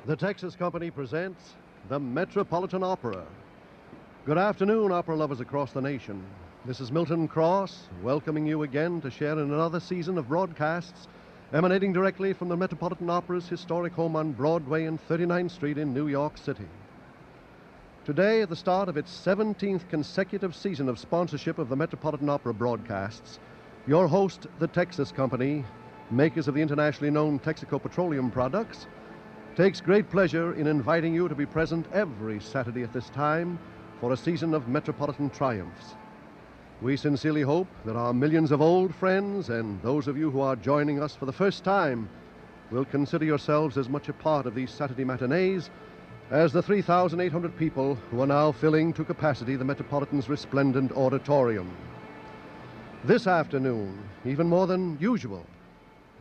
The Texas Company presents the Metropolitan Opera. Good afternoon, opera lovers across the nation. This is Milton Cross, welcoming you again to share in another season of broadcasts emanating directly from the Metropolitan Opera's historic home on Broadway and 39th Street in New York City. Today, at the start of its 17th consecutive season of sponsorship of the Metropolitan Opera broadcasts, your host, the Texas Company, makers of the internationally known Texaco petroleum products, takes great pleasure in inviting you to be present every Saturday at this time for a season of Metropolitan triumphs. We sincerely hope that our millions of old friends and those of you who are joining us for the first time will consider yourselves as much a part of these Saturday matinees as the 3,800 people who are now filling to capacity the Metropolitan's resplendent auditorium. This afternoon, even more than usual,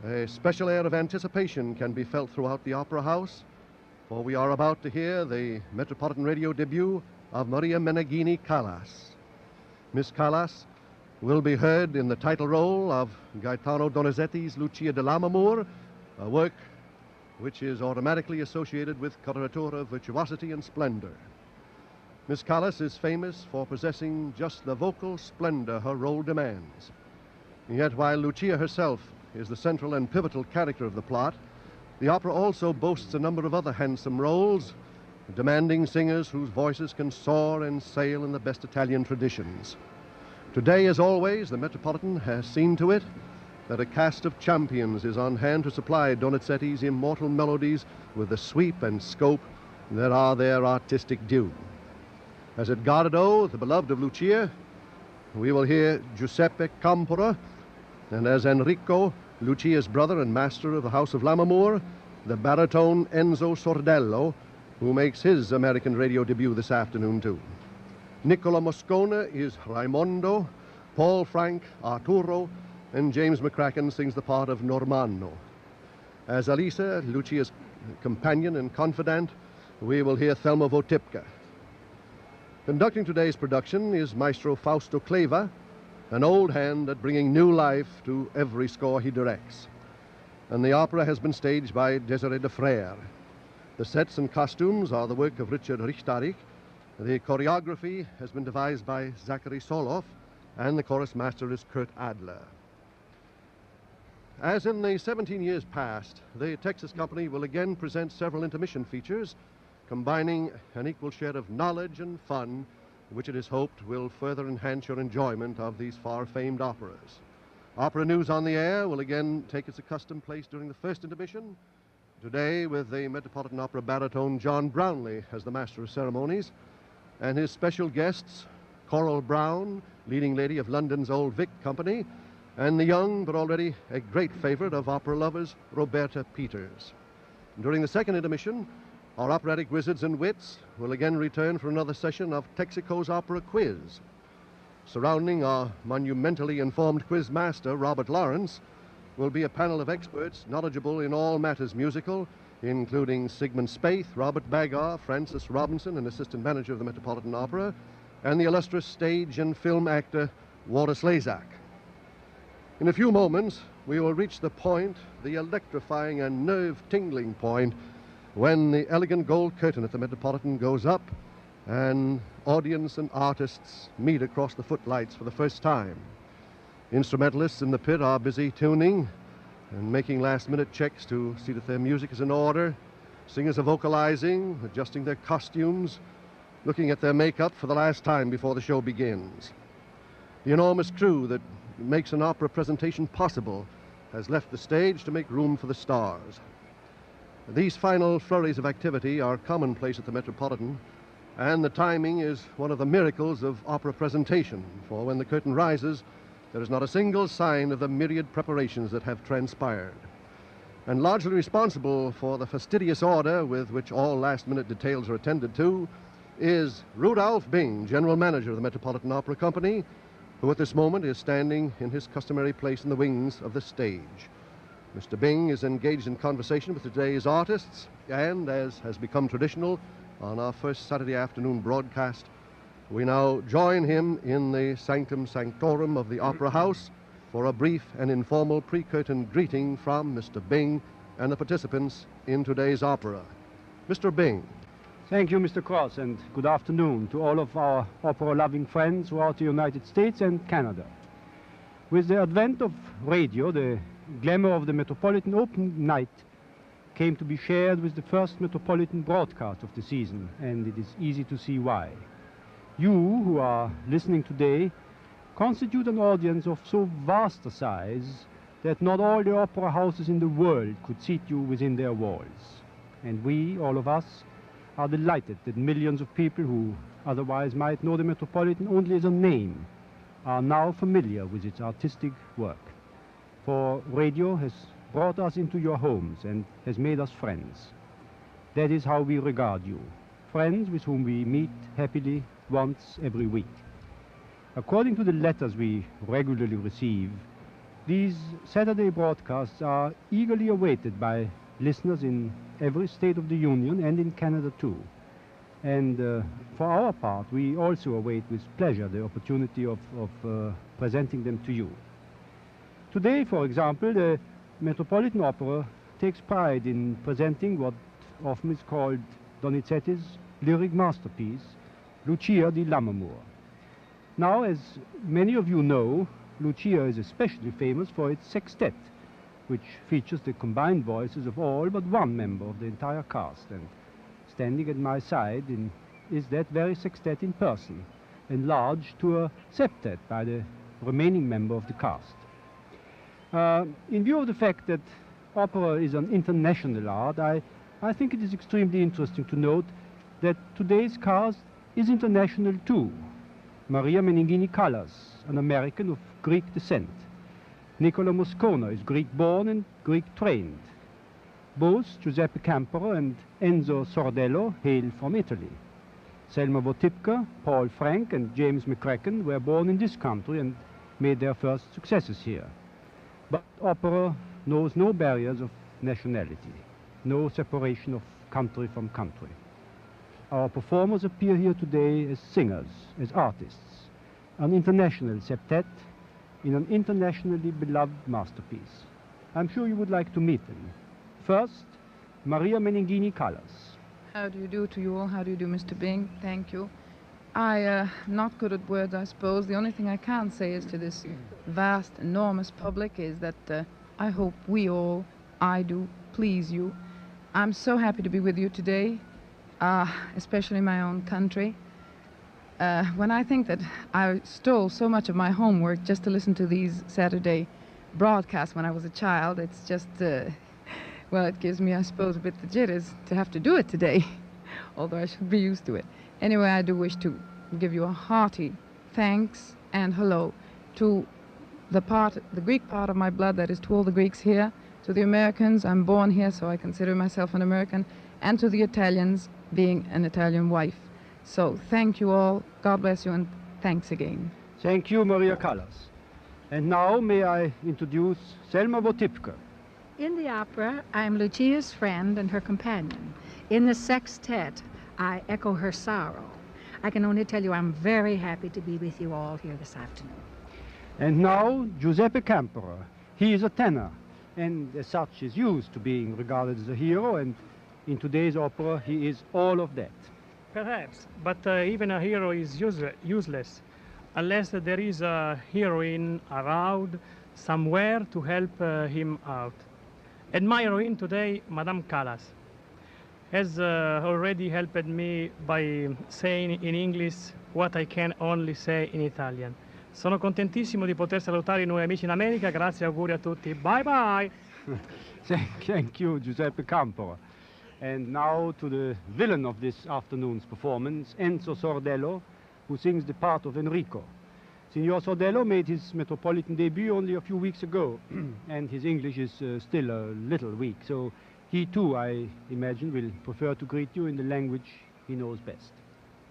a special air of anticipation can be felt throughout the Opera House, for we are about to hear the Metropolitan Radio debut of Maria Meneghini Callas. Miss Callas will be heard in the title role of Gaetano Donizetti's Lucia di Lammermoor, a work which is automatically associated with coloratura, virtuosity, and splendor. Miss Callas is famous for possessing just the vocal splendor her role demands. Yet while Lucia herself is the central and pivotal character of the plot, the opera also boasts a number of other handsome roles, demanding singers whose voices can soar and sail in the best Italian traditions. Today, as always, the Metropolitan has seen to it that a cast of champions is on hand to supply Donizetti's immortal melodies with the sweep and scope that are their artistic due. As Edgardo, the beloved of Lucia, we will hear Giuseppe Campora, and as Enrico, Lucia's brother and master of the House of Lammermoor, the baritone Enzo Sordello, who makes his American radio debut this afternoon, too. Nicola Moscona is Raimondo, Paul Franke, Arturo, and James McCracken sings the part of Normanno. As Alisa, Lucia's companion and confidant, we will hear Thelma Votipka. Conducting today's production is Maestro Fausto Cleva, an old hand at bringing new life to every score he directs. And the opera has been staged by Desiree de Frere. The sets and costumes are the work of Richard Richtarich. The choreography has been devised by Zachary Soloff, and the chorus master is Kurt Adler. As in the 17 years past, the Texas Company will again present several intermission features, combining an equal share of knowledge and fun, which it is hoped will further enhance your enjoyment of these far-famed operas. Opera News on the Air will again take its accustomed place during the first intermission, today with the Metropolitan Opera baritone John Brownlee as the master of ceremonies, and his special guests, Coral Brown, leading lady of London's Old Vic Company, and the young but already a great favorite of opera lovers, Roberta Peters. During the second intermission, our operatic wizards and wits will again return for another session of Texaco's Opera Quiz. Surrounding our monumentally informed quiz master, Robert Lawrence, will be a panel of experts knowledgeable in all matters musical, including Sigmund Spaeth, Robert Baggar, Francis Robinson, an assistant manager of the Metropolitan Opera, and the illustrious stage and film actor, Walter Slezak. In a few moments, we will reach the point, the electrifying and nerve-tingling point, when the elegant gold curtain at the Metropolitan goes up and audience and artists meet across the footlights for the first time. Instrumentalists in the pit are busy tuning and making last-minute checks to see that their music is in order. Singers are vocalizing, adjusting their costumes, looking at their makeup for the last time before the show begins. The enormous crew that makes an opera presentation possible has left the stage to make room for the stars. These final flurries of activity are commonplace at the Metropolitan, and the timing is one of the miracles of opera presentation, for when the curtain rises, there is not a single sign of the myriad preparations that have transpired. And largely responsible for the fastidious order with which all last-minute details are attended to is Rudolph Bing, general manager of the Metropolitan Opera Company, who at this moment is standing in his customary place in the wings of the stage. Mr. Bing is engaged in conversation with today's artists, and as has become traditional on our first Saturday afternoon broadcast, we now join him in the sanctum sanctorum of the Opera House for a brief and informal pre-curtain greeting from Mr. Bing and the participants in today's opera. Mr. Bing. Thank you, Mr. Cross, and good afternoon to all of our opera-loving friends throughout the United States and Canada. With the advent of radio, the glamour of the Metropolitan Opera night came to be shared with the first Metropolitan broadcast of the season, and it is easy to see why. You, who are listening today, constitute an audience of so vast a size that not all the opera houses in the world could seat you within their walls. And we, all of us, are delighted that millions of people who otherwise might know the Metropolitan only as a name are now familiar with its artistic work. For radio has brought us into your homes and has made us friends. That is how we regard you, friends with whom we meet happily once every week. According to the letters we regularly receive, these Saturday broadcasts are eagerly awaited by listeners in every state of the Union and in Canada too. And for our part, we also await with pleasure the opportunity of presenting them to you. Today, for example, the Metropolitan Opera takes pride in presenting what often is called Donizetti's lyric masterpiece, Lucia di Lammermoor. Now, as many of you know, Lucia is especially famous for its sextet, which features the combined voices of all but one member of the entire cast. And standing at my side is that very sextet in person, enlarged to a septet by the remaining member of the cast. In view of the fact that opera is an international art, I think it is extremely interesting to note that today's cast is international too. Maria Meningini Callas, an American of Greek descent. Nicola Moscona is Greek-born and Greek-trained. Both Giuseppe Campora and Enzo Sordello hail from Italy. Thelma Votipka, Paul Franke and James McCracken were born in this country and made their first successes here. But opera knows no barriers of nationality, no separation of country from country. Our performers appear here today as singers, as artists, an international septet in an internationally beloved masterpiece. I'm sure you would like to meet them. First, Maria Meningini Callas. How do you do to you all? How do you do, Mr. Bing? Thank you. Not good at words, I suppose. The only thing I can say is to this vast, enormous public is that I hope I do, please you. I'm so happy to be with you today, especially in my own country. When I think that I stole so much of my homework just to listen to these Saturday broadcasts when I was a child, it's just, well, it gives me, I suppose, a bit the jitters to have to do it today, although I should be used to it. Anyway, I do wish to give you a hearty thanks and hello to the Greek part of my blood, that is to all the Greeks here, to the Americans, I'm born here, so I consider myself an American, and to the Italians, being an Italian wife. So thank you all, God bless you, and thanks again. Thank you, Maria Callas. And now may I introduce Thelma Votipka. In the opera, I'm Lucia's friend and her companion. In the sextet, I echo her sorrow. I can only tell you I'm very happy to be with you all here this afternoon. And now, Giuseppe Campora. He is a tenor, and as such is used to being regarded as a hero, and in today's opera, he is all of that. Perhaps, but even a hero is useless unless there is a heroine around somewhere to help him out. And my heroine today, Madame Callas, has already helped me by saying in English what I can only say in Italian. Sono contentissimo di poter salutare i nuovi amici in America. Grazie, auguri a tutti. Bye bye. Thank you, Giuseppe Campora. And now to the villain of this afternoon's performance, Enzo Sordello, who sings the part of Enrico. Signor Sordello made his Metropolitan debut only a few weeks ago, and his English is still a little weak, so he too, I imagine, will prefer to greet you in the language he knows best.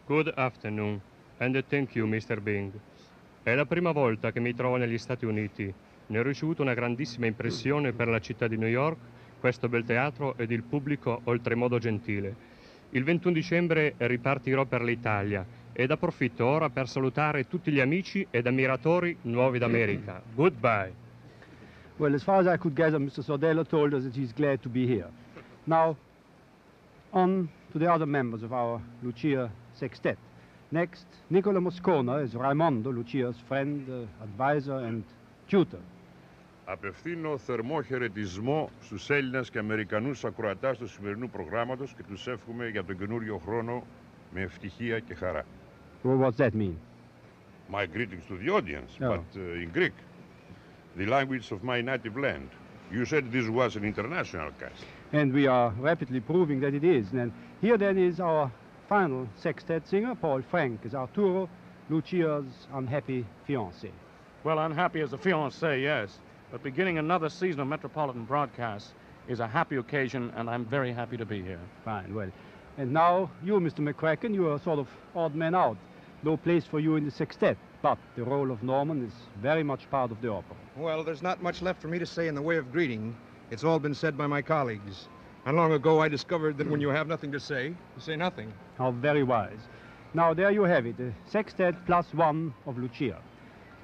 Good afternoon, and thank you, Mr. Bing. È la prima volta che mi trovo negli Stati Uniti. Ne ho ricevuto una grandissima impressione per la città di New York, questo bel teatro ed il pubblico oltremodo gentile. Il 21 dicembre ripartirò per l'Italia ed approfitto ora per salutare tutti gli amici ed ammiratori nuovi d'America. Goodbye. Well, as far as I could gather, Mr. Sordello told us that he's glad to be here. Now, On to the other members of our Lucia sextet. Next, Nicola Moscona is Raimondo, Lucia's friend, advisor and tutor. Απευθύνω θερμό χαιρετισμό στους Έλληνες και Αμερικανούς ακροατάς του σημερινού προγράμματος και τους εύχομαι για τον καινούριο χρόνο με ευτυχία και χαρά. Well, what's that mean? My greetings to the audience, Oh. but in Greek, the language of my native land. You said this was an international cast. And we are rapidly proving that it is. And here then is our final sextet singer, Paul Franke, as Arturo, Lucia's unhappy fiancé. Well, unhappy as a fiancé, yes. But beginning another season of Metropolitan broadcasts is a happy occasion, and I'm very happy to be here. Fine, well. And now you, Mr. McCracken, you are sort of odd man out. No place for you in the sextet, but the role of Norman is very much part of the opera. Well, there's not much left for me to say in the way of greeting. It's all been said by my colleagues. And long ago I discovered that when you have nothing to say, you say nothing. How very wise. Now there you have it, the sextet plus one of Lucia.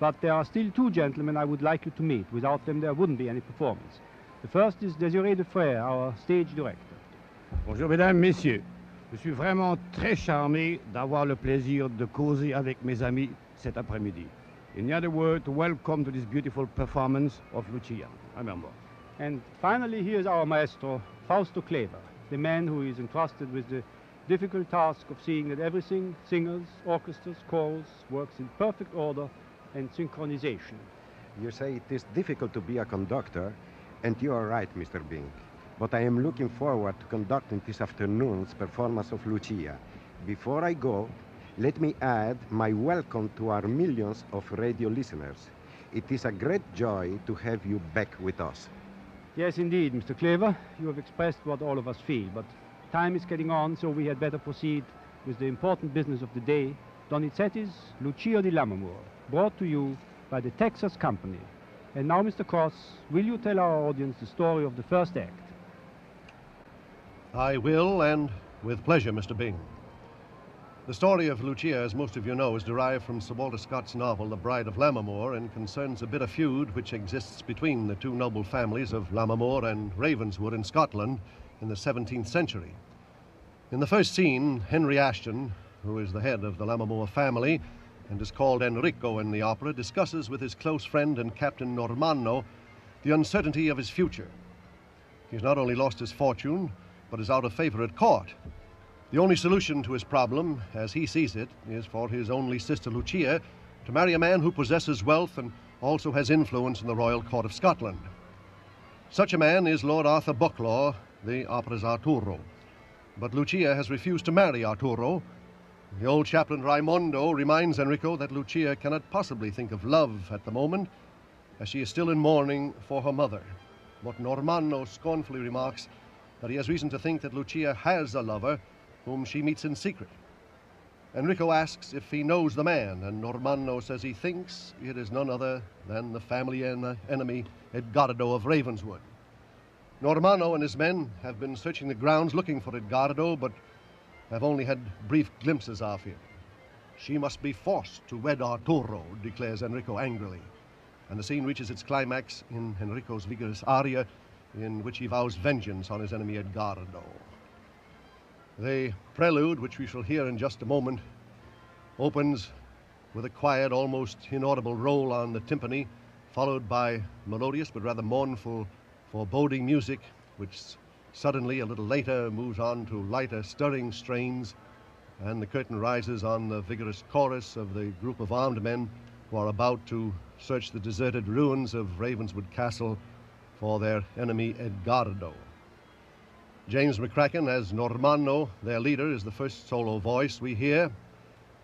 But there are still two gentlemen I would like you to meet. Without them there wouldn't be any performance. The first is Désiré de Frère, our stage director. Bonjour mesdames, messieurs. Je suis vraiment très charmé d'avoir le plaisir de causer avec mes amis cet après-midi. In other words, welcome to this beautiful performance of Lucia. Remember. And finally, here is our maestro, Fausto Cleva, the man who is entrusted with the difficult task of seeing that everything, singers, orchestras, chorus, works in perfect order and synchronization. You say it is difficult to be a conductor, and you are right, Mr. Bing. But I am looking forward to conducting this afternoon's performance of Lucia. Before I go, let me add my welcome to our millions of radio listeners. It is a great joy to have you back with us. Yes, indeed, Mr. Cleva. You have expressed what all of us feel, but time is getting on, so we had better proceed with the important business of the day, Donizetti's Lucia di Lammermoor, brought to you by the Texas Company. And now, Mr. Cross, will you tell our audience the story of the first act? I will, and with pleasure, Mr. Bing. The story of Lucia, as most of you know, is derived from Sir Walter Scott's novel, The Bride of Lammermoor, and concerns a bitter feud which exists between the two noble families of Lammermoor and Ravenswood in Scotland in the 17th century. In the first scene, Henry Ashton, who is the head of the Lammermoor family and is called Enrico in the opera, discusses with his close friend and Captain Normanno the uncertainty of his future. He's not only lost his fortune, but is out of favor at court. The only solution to his problem, as he sees it, is for his only sister Lucia to marry a man who possesses wealth and also has influence in the royal court of Scotland. Such a man is Lord Arthur Bucklaw, the opera's Arturo. But Lucia has refused to marry Arturo. The old chaplain Raimondo reminds Enrico that Lucia cannot possibly think of love at the moment, as she is still in mourning for her mother. But Normanno scornfully remarks that he has reason to think that Lucia has a lover whom she meets in secret. Enrico asks if he knows the man, and Normanno says he thinks it is none other than the family enemy Edgardo of Ravenswood. Normanno and his men have been searching the grounds looking for Edgardo, but have only had brief glimpses of him. She must be forced to wed Arturo, declares Enrico angrily, and the scene reaches its climax in Enrico's vigorous aria, in which he vows vengeance on his enemy Edgardo. The prelude, which we shall hear in just a moment, opens with a quiet, almost inaudible roll on the timpani, followed by melodious but rather mournful, foreboding music, which suddenly, a little later, moves on to lighter, stirring strains, and the curtain rises on the vigorous chorus of the group of armed men who are about to search the deserted ruins of Ravenswood Castle for their enemy Edgardo. James McCracken as Normanno, their leader, is the first solo voice we hear.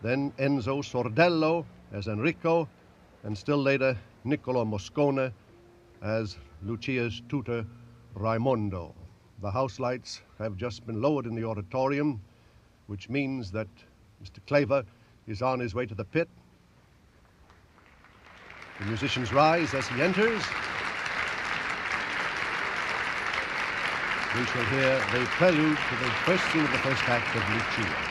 Then Enzo Sordello as Enrico, and still later Nicola Moscona as Lucia's tutor Raimondo. The house lights have just been lowered in the auditorium, which means that Mr. Cleva is on his way to the pit. The musicians rise as he enters. We shall hear the prelude to the first scene of the first act of Lucia.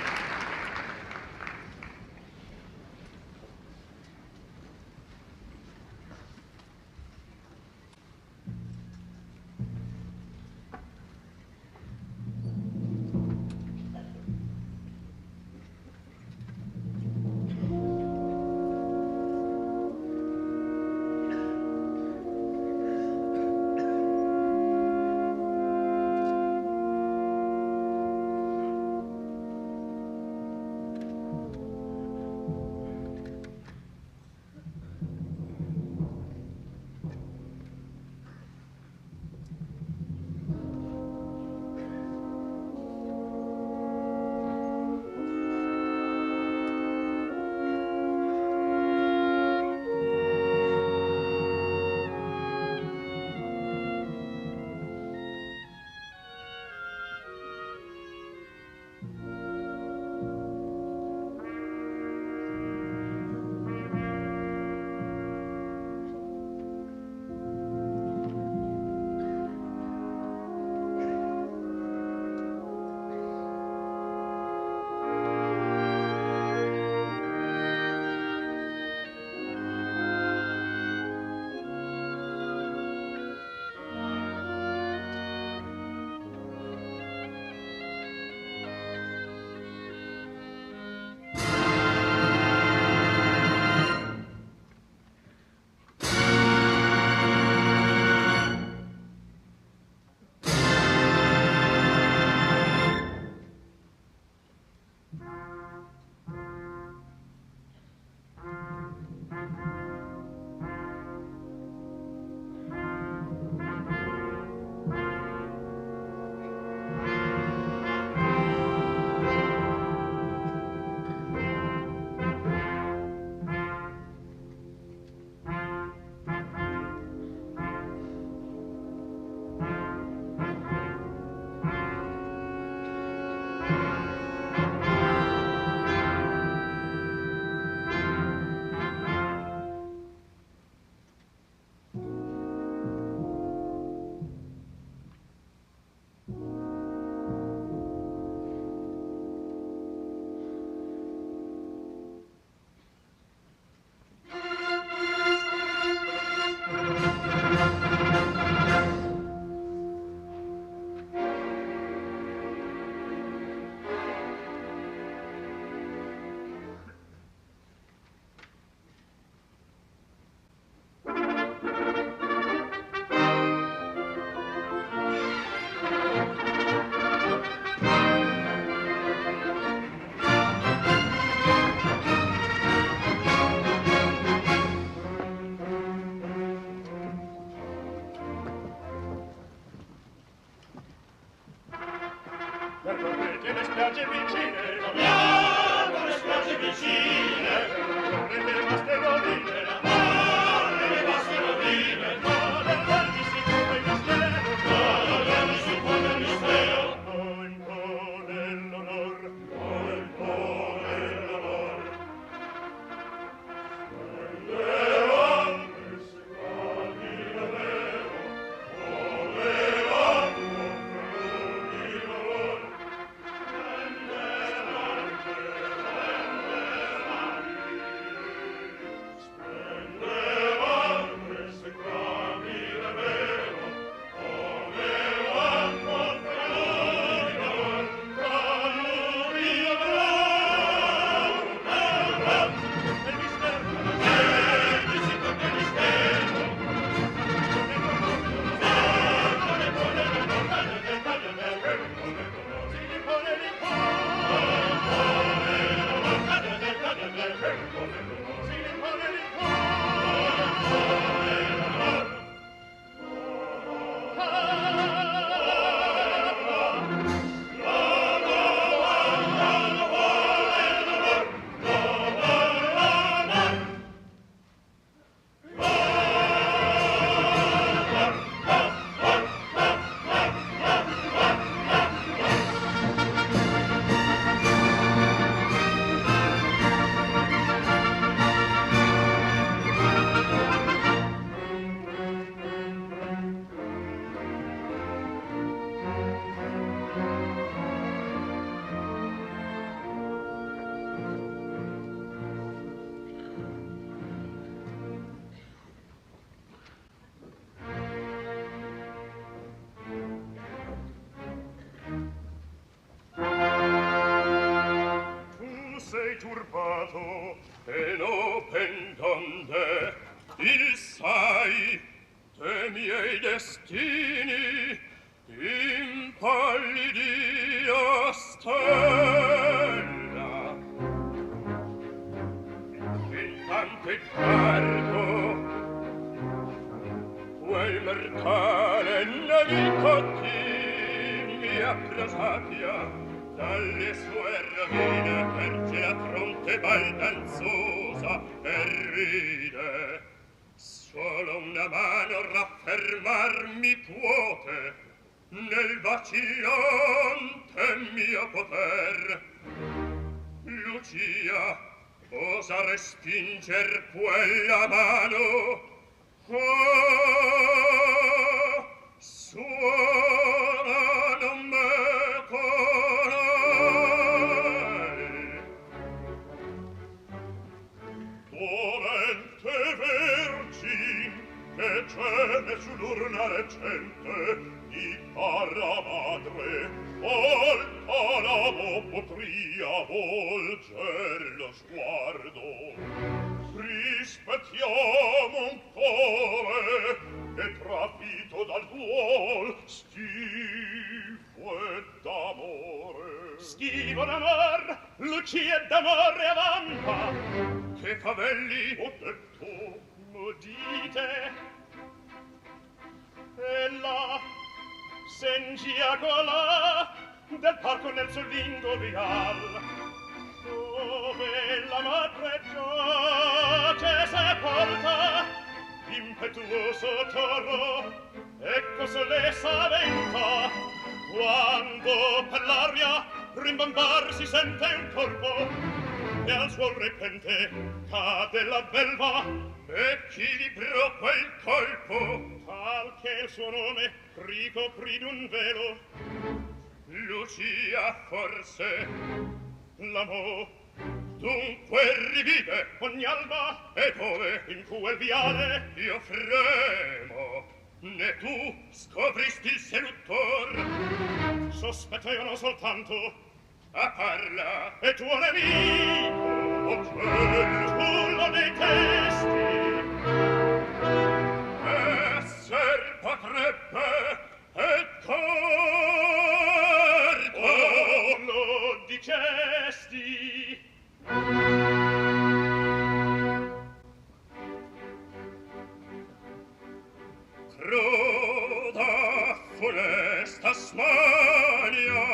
spiagge vicine, torniamo alle spiagge vicine, nelle vaste rovine, nelle vaste rovine, dove guardi si trova il mistero, dove guardi si trova il mistero, un po' nell'onor, un po' nell'onor. e no pendonde il sai de miei destini impallidia stella intanto Edgardo quel mortale nemicotti mi approsatia dalle sue rovine perge la fronte baldanzosa e ride. Solo una mano raffermarmi puote nel vacillante mio poter. Lucia, osa respinger quella mano? Oh, suona non me che cene sull'urna recente di cara madre volta la potria volger lo sguardo. Rispettiamo un cuore che trafitto dal duol schifo e d'amore. Schifo d'amor, Lucia d'amore avanza. Che favelli ho detto, udite, e là, sengiacola del parco nel solingo vial, dove la madre giace sepolta, impetuoso toro, ecco sole s'avventa, quando per l'aria rimbombar si sente un colpo, e al suo repente cade la belva, equilibrò quel colpo, tal che il suo nome ricoprì d'un velo. Lucia forse l'amò, dunque rivive ogni alba, e dove in quel viale io fremo, ne tu scopristi il seduttor. Sospettevano soltanto a parla e tuo nemico, o quel tu lo detesti. Esser potrebbe Edgardo, oh, lo dicesti. Cruda funesta smania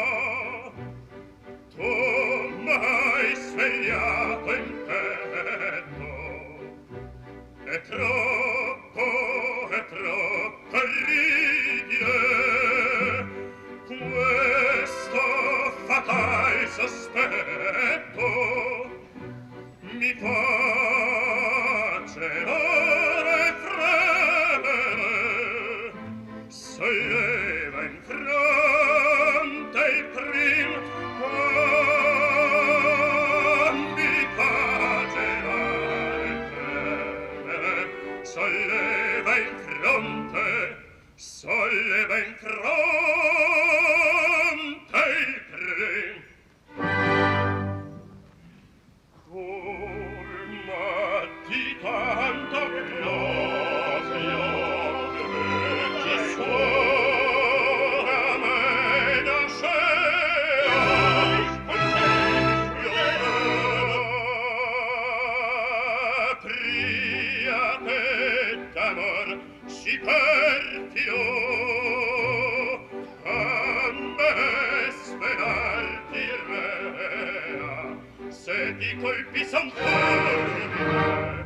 se ti colpisse un fulmine,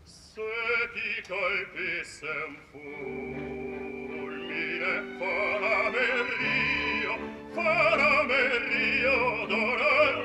se ti colpisse un fulmine, farame rio d'orar.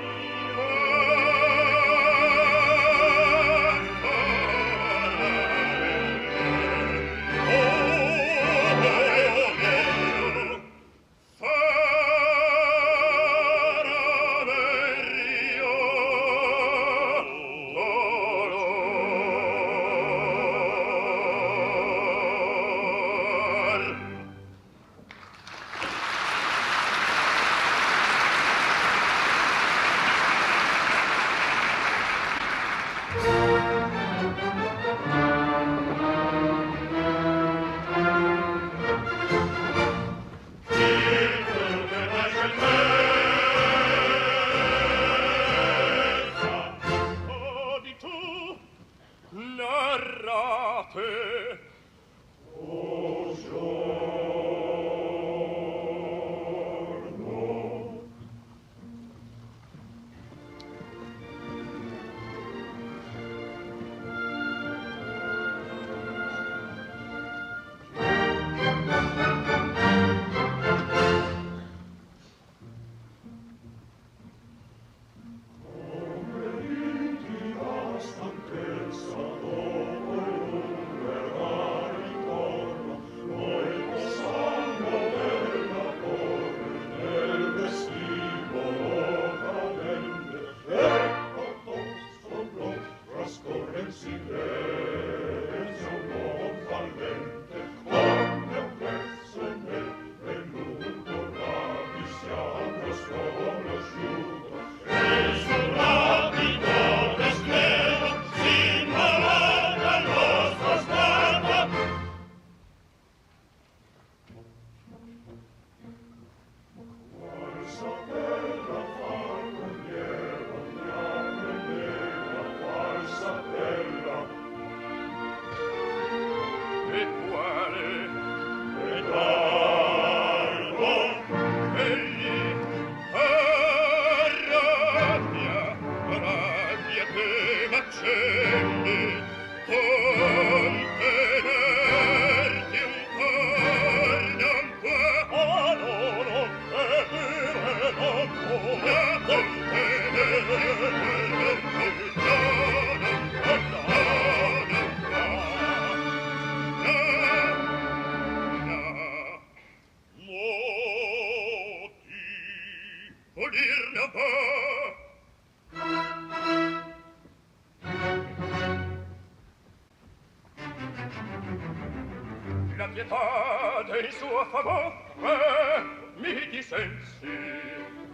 La pietà del suo favore mi disensi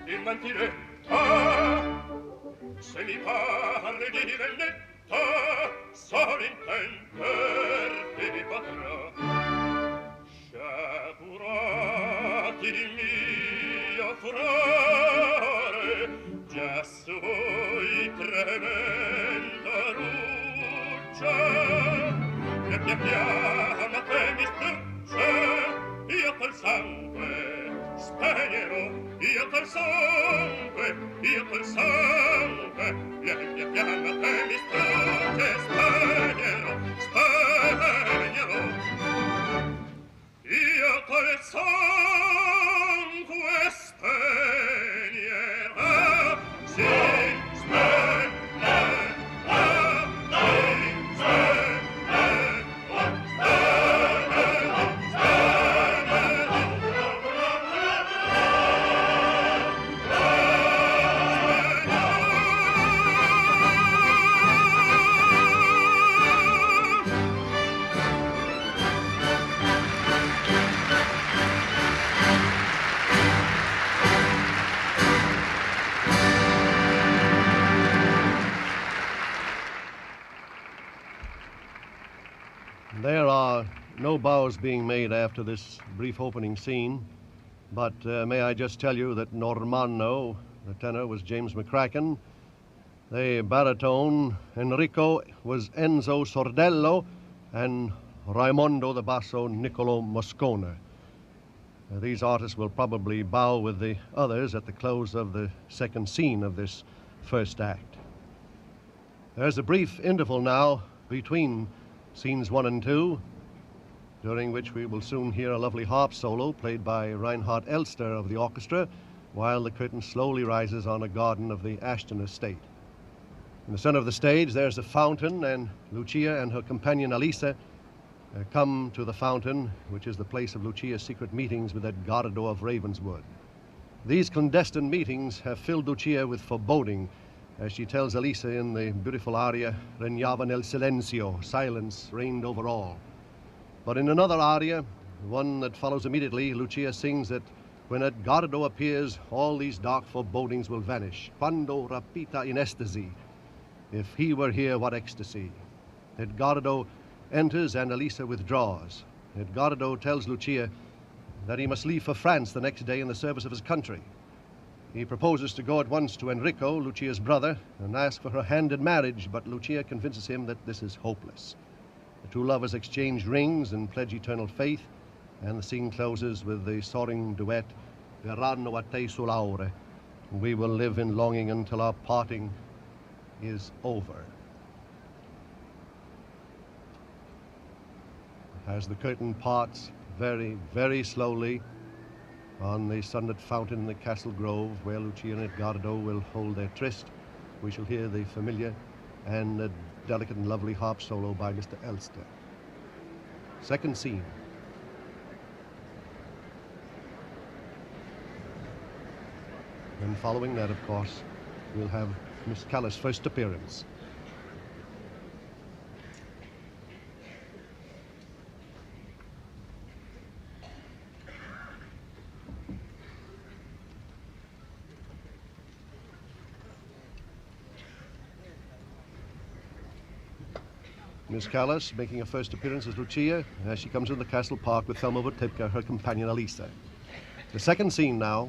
in mantiretta. Se mi parli di vendetta, solo intenderti mi potrà. Sciagurati mio frare, già sui tremenda ruccia. La mia fiamma che mi strugge, io col sangue spegnerò, io col sangue, la mia fiamma che mi strugge, spegnerò, io col sangue spegnerò, sì, There are no bows being made after this brief opening scene, but may I just tell you that Normanno, the tenor, was James McCracken, the baritone, Enrico, was Enzo Sordello, and Raimondo, the basso, Nicola Moscona. These artists will probably bow with the others at the close of the second scene of this first act. There's a brief interval now between scenes 1 and 2, during which we will soon hear a lovely harp solo played by Reinhard Elster of the orchestra, while the curtain slowly rises on a garden of the Ashton estate. In the center of the stage, there's a fountain, and Lucia and her companion Alisa come to the fountain, which is the place of Lucia's secret meetings with Edgardo of Ravenswood. These clandestine meetings have filled Lucia with foreboding, as she tells Alisa in the beautiful aria, Regnava nel silenzio, silence reigned over all. But in another aria, one that follows immediately, Lucia sings that when Edgardo appears, all these dark forebodings will vanish. Quando rapita in estasi. If he were here, what ecstasy. Edgardo enters and Alisa withdraws. Edgardo tells Lucia that he must leave for France the next day in the service of his country. He proposes to go at once to Enrico, Lucia's brother, and ask for her hand in marriage, but Lucia convinces him that this is hopeless. The two lovers exchange rings and pledge eternal faith, and the scene closes with the soaring duet, Verranno a te sull'aure. We will live in longing until our parting is over. As the curtain parts very, very slowly on the sunlit fountain in the castle grove where Lucia and Edgardo will hold their tryst, we shall hear the familiar and delicate and lovely harp solo by Mr. Elster. Second scene. And following that, of course, we'll have Miss Callas' first appearance. Miss Callas making her first appearance as Lucia as she comes in the castle park with Thelma Votipka, her companion Alisa. The second scene now.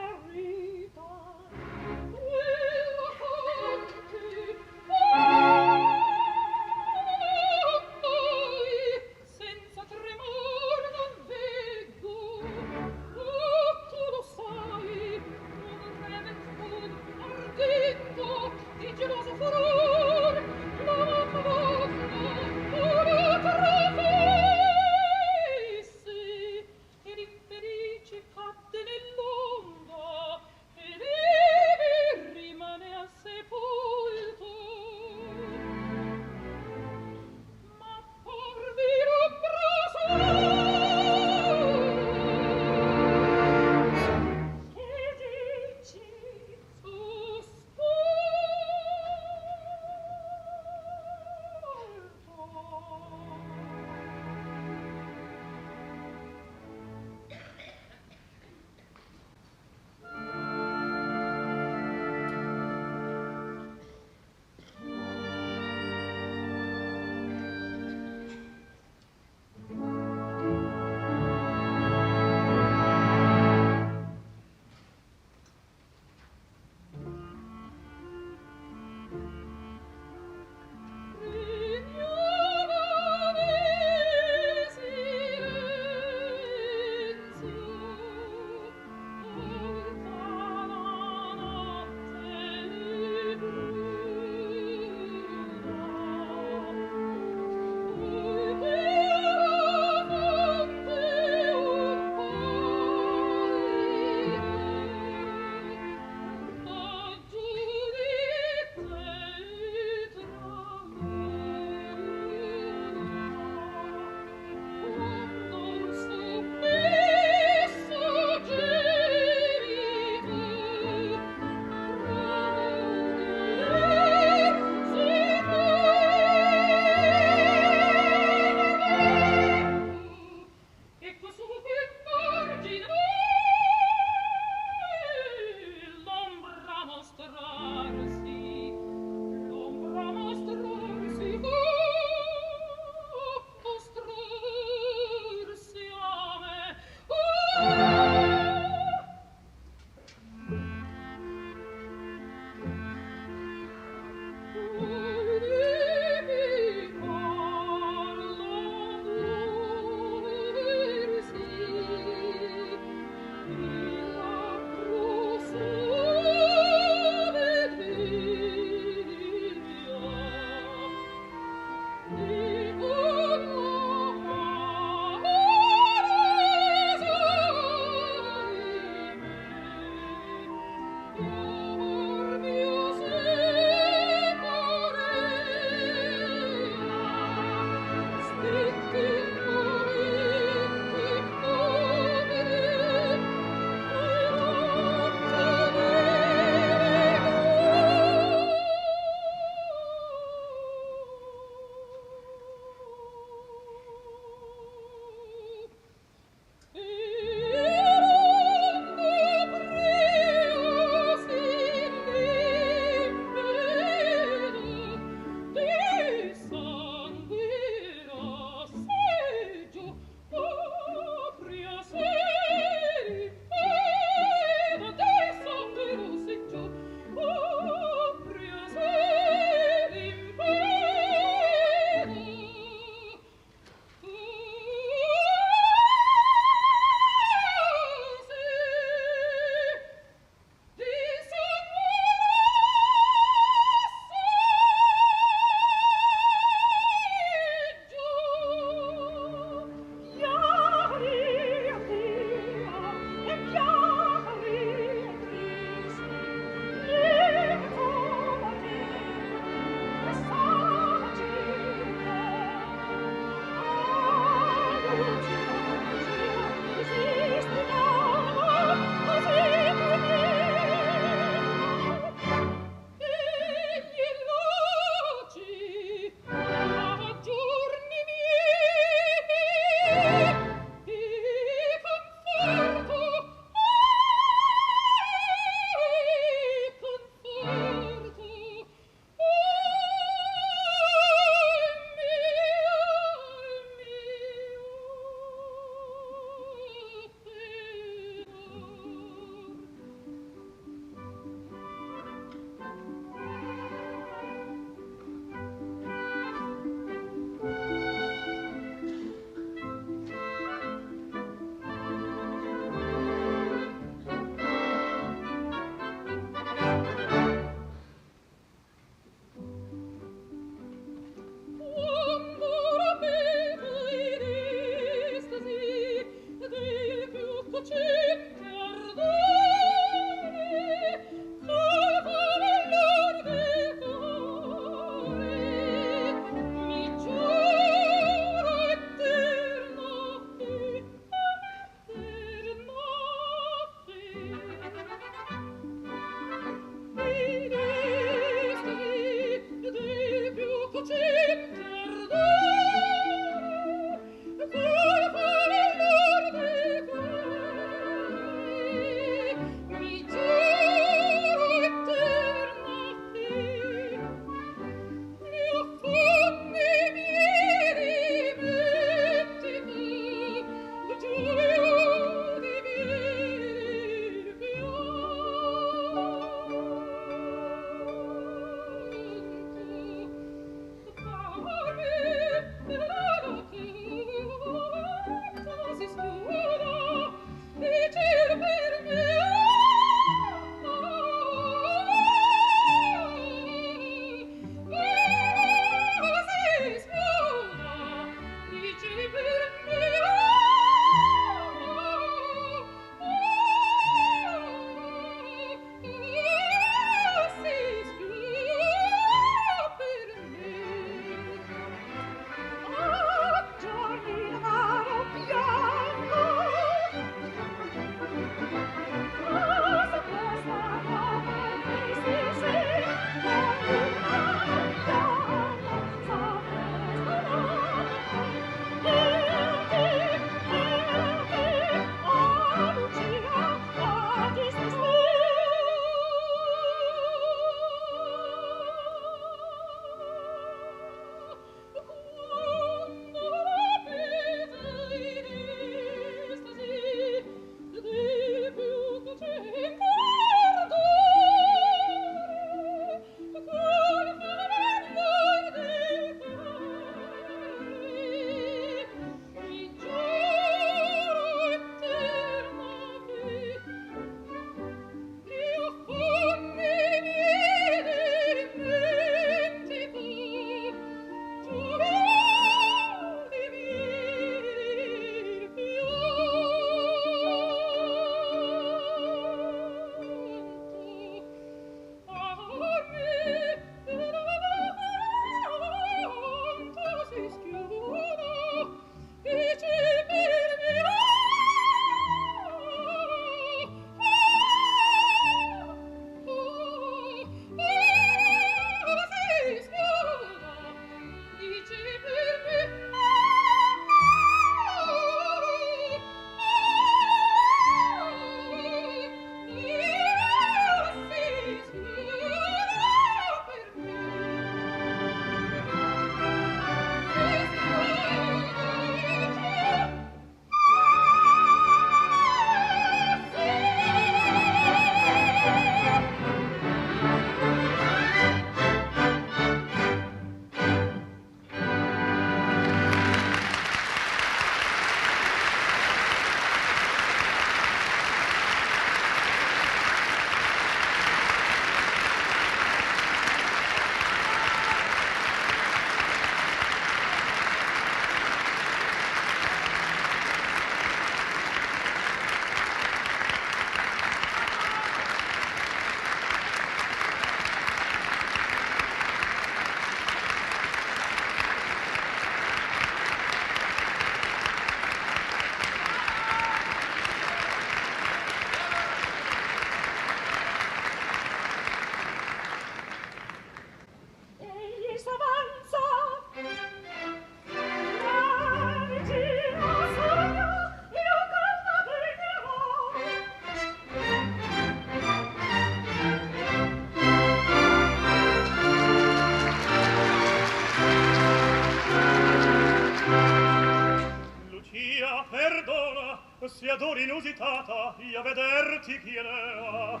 sia d'ora inusitata io vederti chiedea,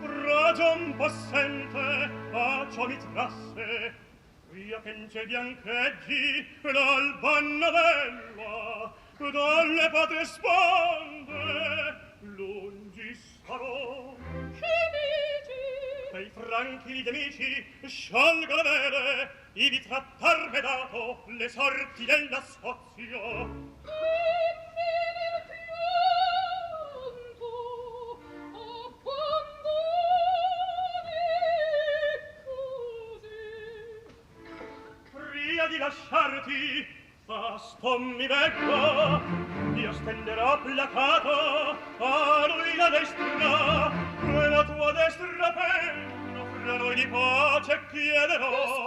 ragion possente a ciò mi trasse, via che in ciel biancheggi l'alba novella dalle patrie sponde lungi sarò. Che dici? Che i franchi nemici sciolgo le vele, ivi trattar vedato le sorti della Scozia. Di lasciarti, Fausto mi vegga, io stenderò placato a lui la destra, e la tua destra penna fra noi di pace chiederò.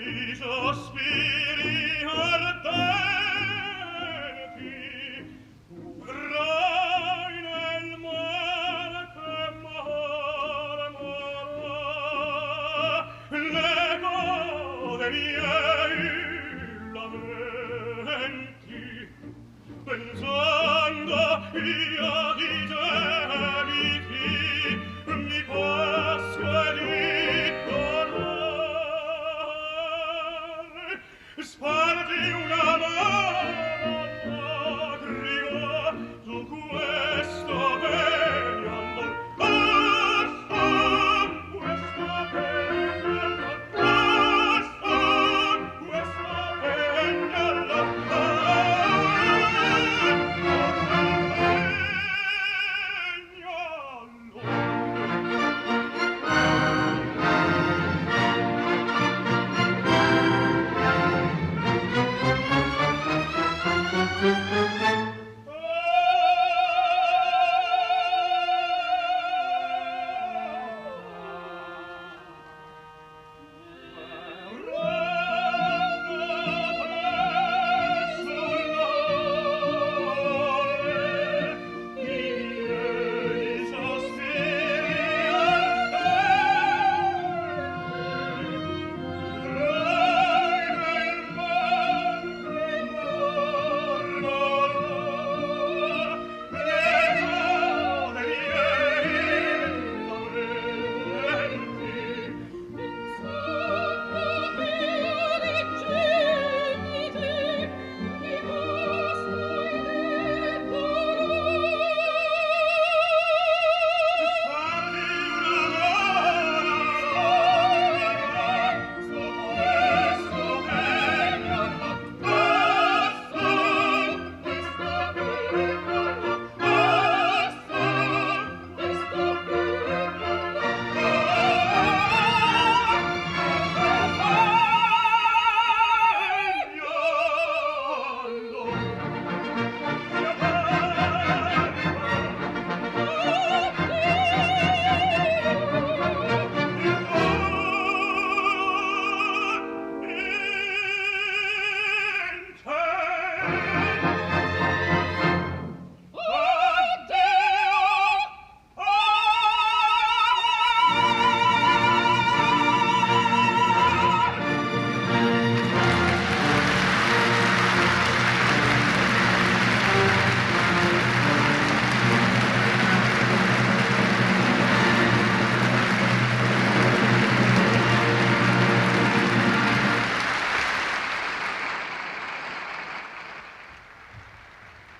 i sospiri ardenti vedrai nel mare che marmorerà l'eco dei miei lamenti pensando io di gemiti mi pasco e di dolore spargi una mano lacrima su questo pegno questo pegno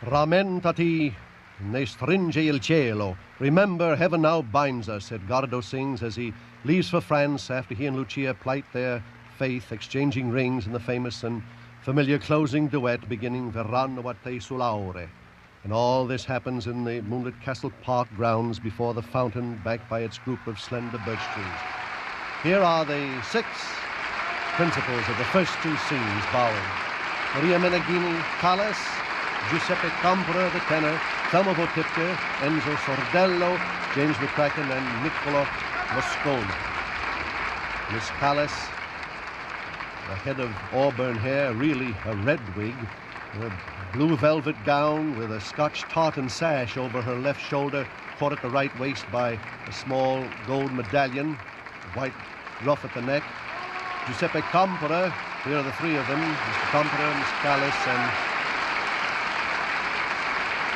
Rammentati, ne stringe il cielo. Remember, heaven now binds us, Edgardo sings as he leaves for France after he and Lucia plight their faith, exchanging rings in the famous and familiar closing duet beginning Verranno a te sull'aure. And all this happens in the moonlit Castle Park grounds before the fountain backed by its group of slender birch trees. Here are the 6 principals of the first 2 scenes bowing. Maria Meneghini, Callas, Giuseppe Campora, the tenor, Thelma Votipka, Enzo Sordello, James McCracken, and Nicola Moscona. Miss Callas, the head of auburn hair, really a red wig, a blue velvet gown with a Scotch tartan sash over her left shoulder, caught at the right waist by a small gold medallion, white ruff at the neck. Giuseppe Campora, here are the 3 of them, Mr. Campora, Miss Callas, and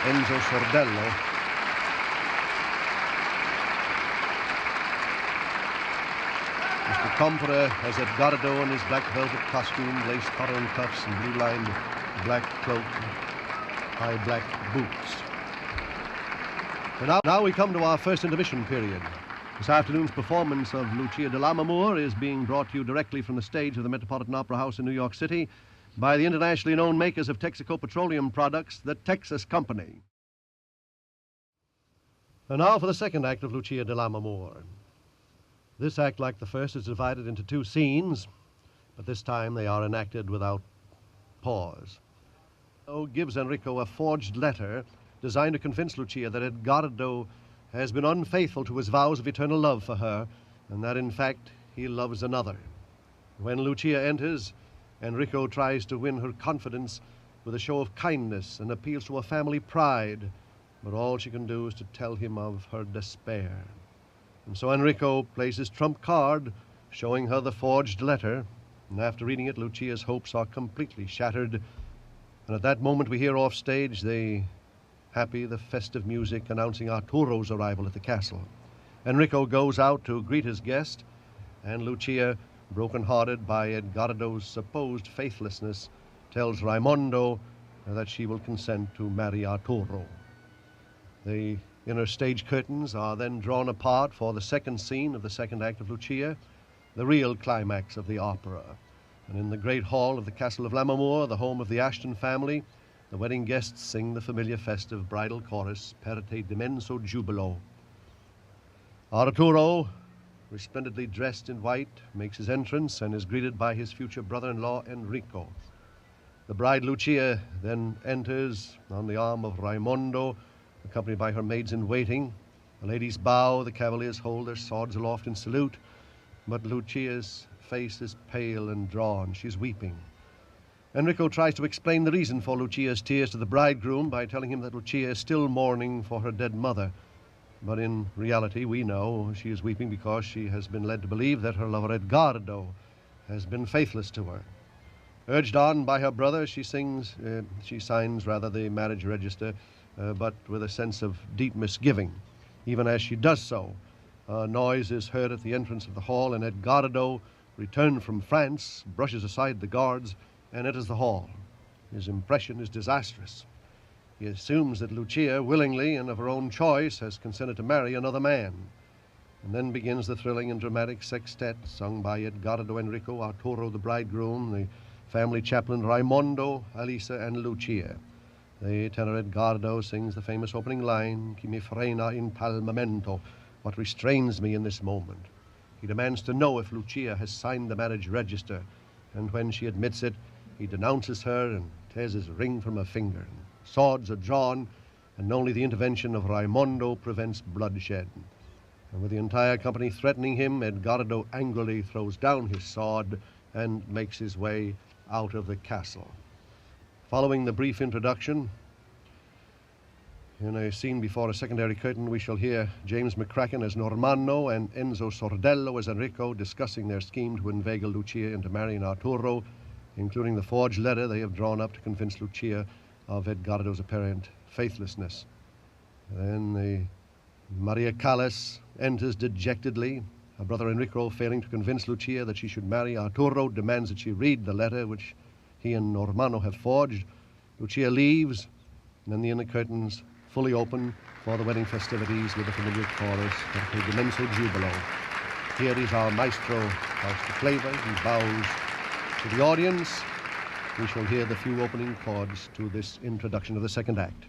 Enzo Sordello. Mr. Campora has Edgardo in his black velvet costume, lace collar and cuffs, and blue-lined black cloak, high black boots. And now we come to our first intermission period. This afternoon's performance of Lucia di Lammermoor is being brought to you directly from the stage of the Metropolitan Opera House in New York City by the internationally known makers of Texaco petroleum products, the Texas Company. And now for the second act of Lucia di Lammermoor. This act, like the first, is divided into 2 scenes, but this time they are enacted without pause. Gives Enrico a forged letter designed to convince Lucia that Edgardo has been unfaithful to his vows of eternal love for her, and that, in fact, he loves another. When Lucia enters, Enrico tries to win her confidence with a show of kindness and appeals to her family pride, but all she can do is to tell him of her despair. And so Enrico plays his trump card, showing her the forged letter, and after reading it, Lucia's hopes are completely shattered, and at that moment we hear off stage the festive music announcing Arturo's arrival at the castle. Enrico goes out to greet his guest, and Lucia, broken-hearted by Edgardo's supposed faithlessness, tells Raimondo that she will consent to marry Arturo. The inner stage curtains are then drawn apart for the second scene of the second act of Lucia, the real climax of the opera. And in the great hall of the Castle of Lammermoor, the home of the Ashton family, the wedding guests sing the familiar festive bridal chorus, Per te d'immenso giubilo. Arturo, resplendently dressed in white, makes his entrance and is greeted by his future brother-in-law, Enrico. The bride Lucia then enters on the arm of Raimondo, accompanied by her maids-in-waiting. The ladies bow, the cavaliers hold their swords aloft in salute, but Lucia's face is pale and drawn. She's weeping. Enrico tries to explain the reason for Lucia's tears to the bridegroom by telling him that Lucia is still mourning for her dead mother. But in reality, we know she is weeping because she has been led to believe that her lover Edgardo has been faithless to her. Urged on by her brother, she signs the marriage register, but with a sense of deep misgiving. Even as she does so, a noise is heard at the entrance of the hall, and Edgardo, returned from France, brushes aside the guards and enters the hall. His impression is disastrous. He assumes that Lucia, willingly and of her own choice, has consented to marry another man. And then begins the thrilling and dramatic sextet sung by Edgardo, Enrico, Arturo the bridegroom, the family chaplain Raimondo, Alisa, and Lucia. The tenor Edgardo sings the famous opening line, Chi mi frena in tal momento, what restrains me in this moment. He demands to know if Lucia has signed the marriage register, and when she admits it, he denounces her and tears his ring from her finger. Swords are drawn, and only the intervention of Raimondo prevents bloodshed. And with the entire company threatening him, Edgardo angrily throws down his sword and makes his way out of the castle. Following the brief introduction, in a scene before a secondary curtain, we shall hear James McCracken as Normanno and Enzo Sordello as Enrico discussing their scheme to inveigle Lucia into marrying Arturo, including the forged letter they have drawn up to convince Lucia of Edgardo's apparent faithlessness. Then the Maria Callas enters dejectedly. Her brother Enrico, failing to convince Lucia that she should marry Arturo, demands that she read the letter which he and Normanno have forged. Lucia leaves, and then the inner curtains fully open for the wedding festivities with the familiar chorus, Per te d'immenso giubilo. Here is our maestro, Fausto Cleva. He bows to the audience. We shall hear the few opening chords to this introduction of the second act.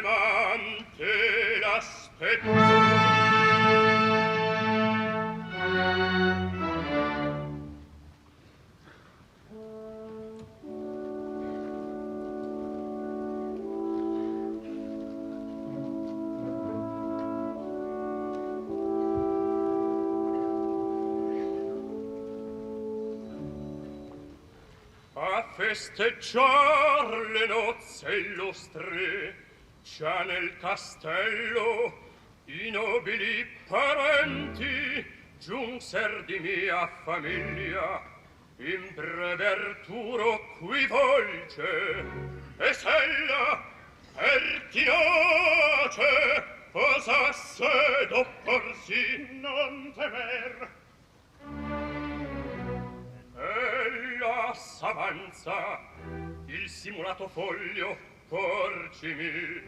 tremante l'aspetto. A festeggiar le nozze illustre, già nel castello i nobili parenti giunser di mia famiglia. In breve Arturo qui volge, e s'ella pertinace osasse d'opporsi. Non temer, ella s'avanza, il simulato foglio porgimi,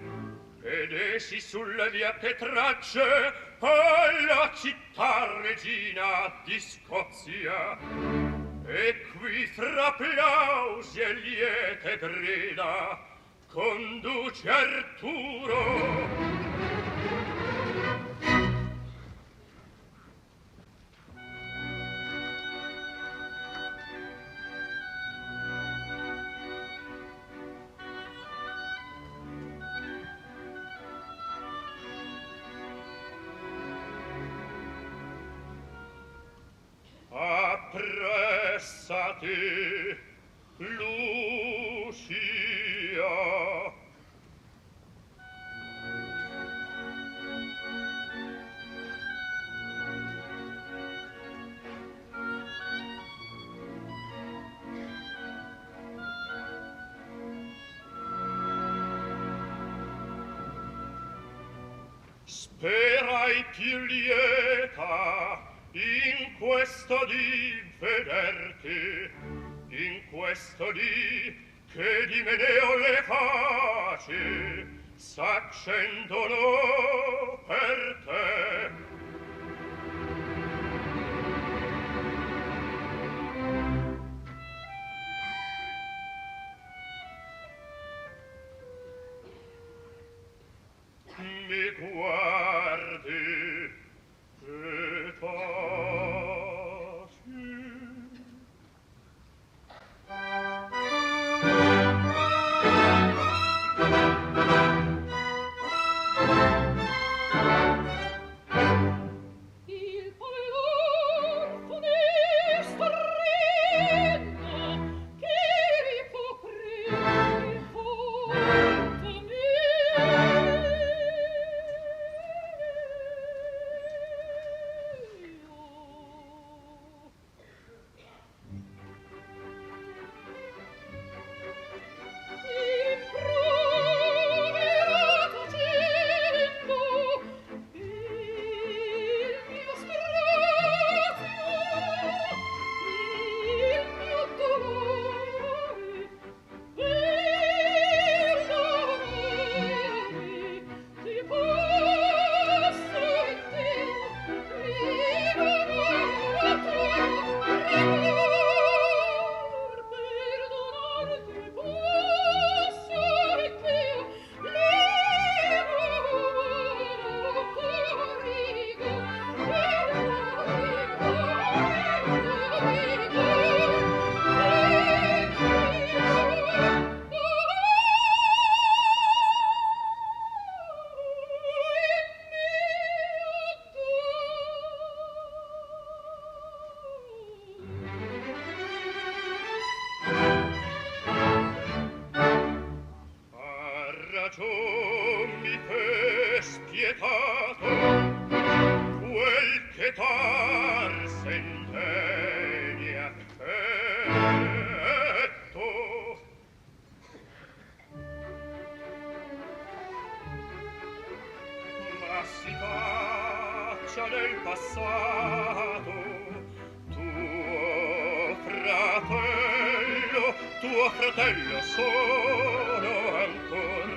ed essi sulla via che tracce alla città regina di Scozia. E qui fra applausi e liete grida conduce Arturo. Appressati, Lucia. Sperai più lieta in questo di vederti, in questo di che di me ne ho le facci s'accendono per te. Mi guardi e tuo fratello sono ancor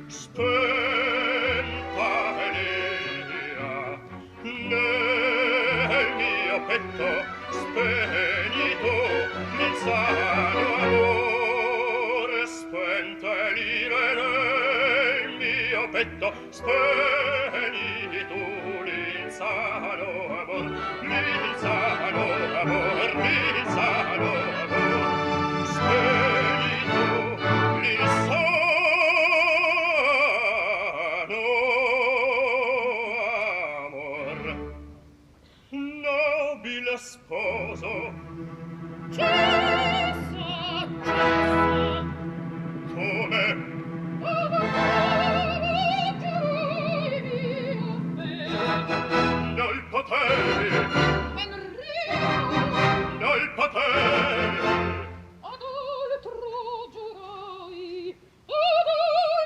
spenta venia nel mio petto spegnito l'insano amor spenta l'ire mio petto, spegni tu l'insano amor, l'insano amor, l'insano amor, spegni tu l'insano amor. Nobile sposo, cessa, come? Noi poteri, noi poteri, ad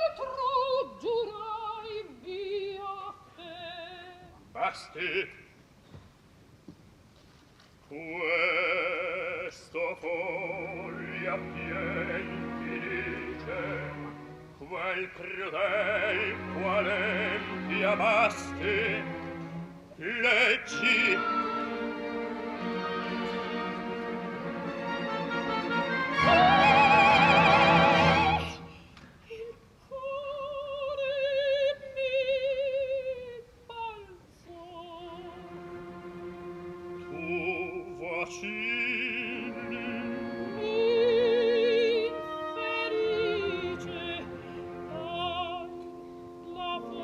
altro giurai via te. Basti. Questo foglia pien ti dice, quel crudel quale ti abbasti, leggi. Il cuore mi balzò. Tu vacilli, Infelice, la volta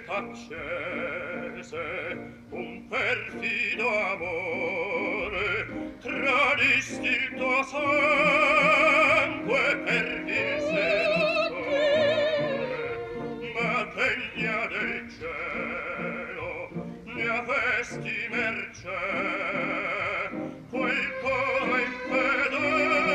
accese un perfido amore, tradisti il tuo sangue per il seduttore, ma degna del cielo ne avesti mercé, quel cuore infedele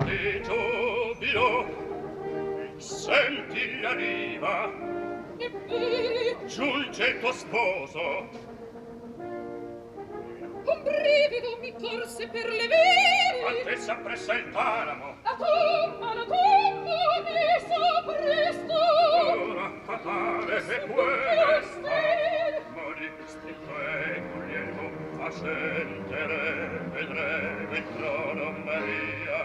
di giubilo, senti la riva, giunge il tuo sposo. Un brivido mi corse per le vene. A te s'appressa il talamo. La tomba mi s'appresta. Ora fatale e questa. Moristi te, Guglielmo, ascentere, vedremo il trono Maria.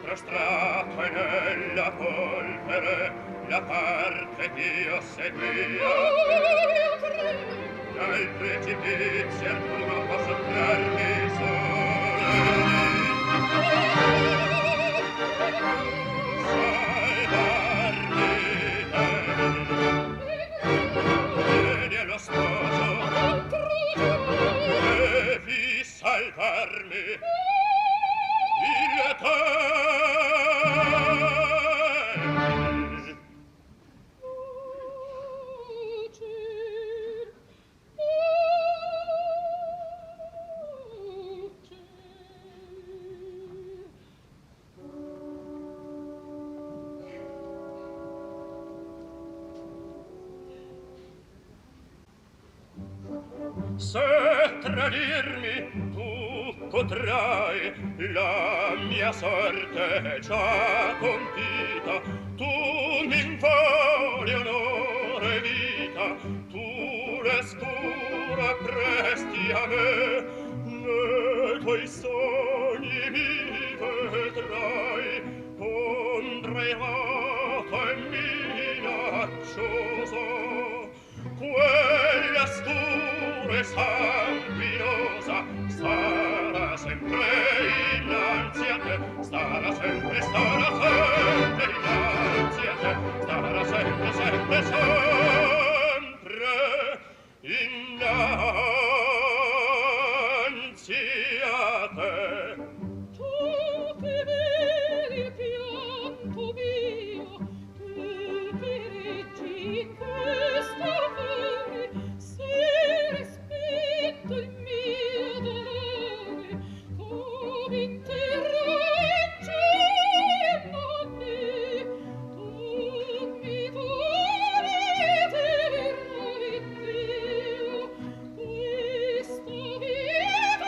Prostrato è nella polvere la parte ch'io seguia. Dal precipizio Arturo può sottrarmi salvarmi vieni allo sposo devi salvarmi il te. Se tradirmi tu potrai, la mia sorte è già compita. Tu m'involi onore e vita, tu l'estura presti a me, nei tuoi sogni mi vedrai, ondreata e minacciosa. Quella stura e sanguinosa starà sempre innanzi a te, starà sempre innanzi a te, starà sempre innanzi a te. Tu che vedi il pianto mio, tu che reggi in questa cuore, se rispetto il mio dolore, come interroggi a me, tu mi doni eternamente questa vita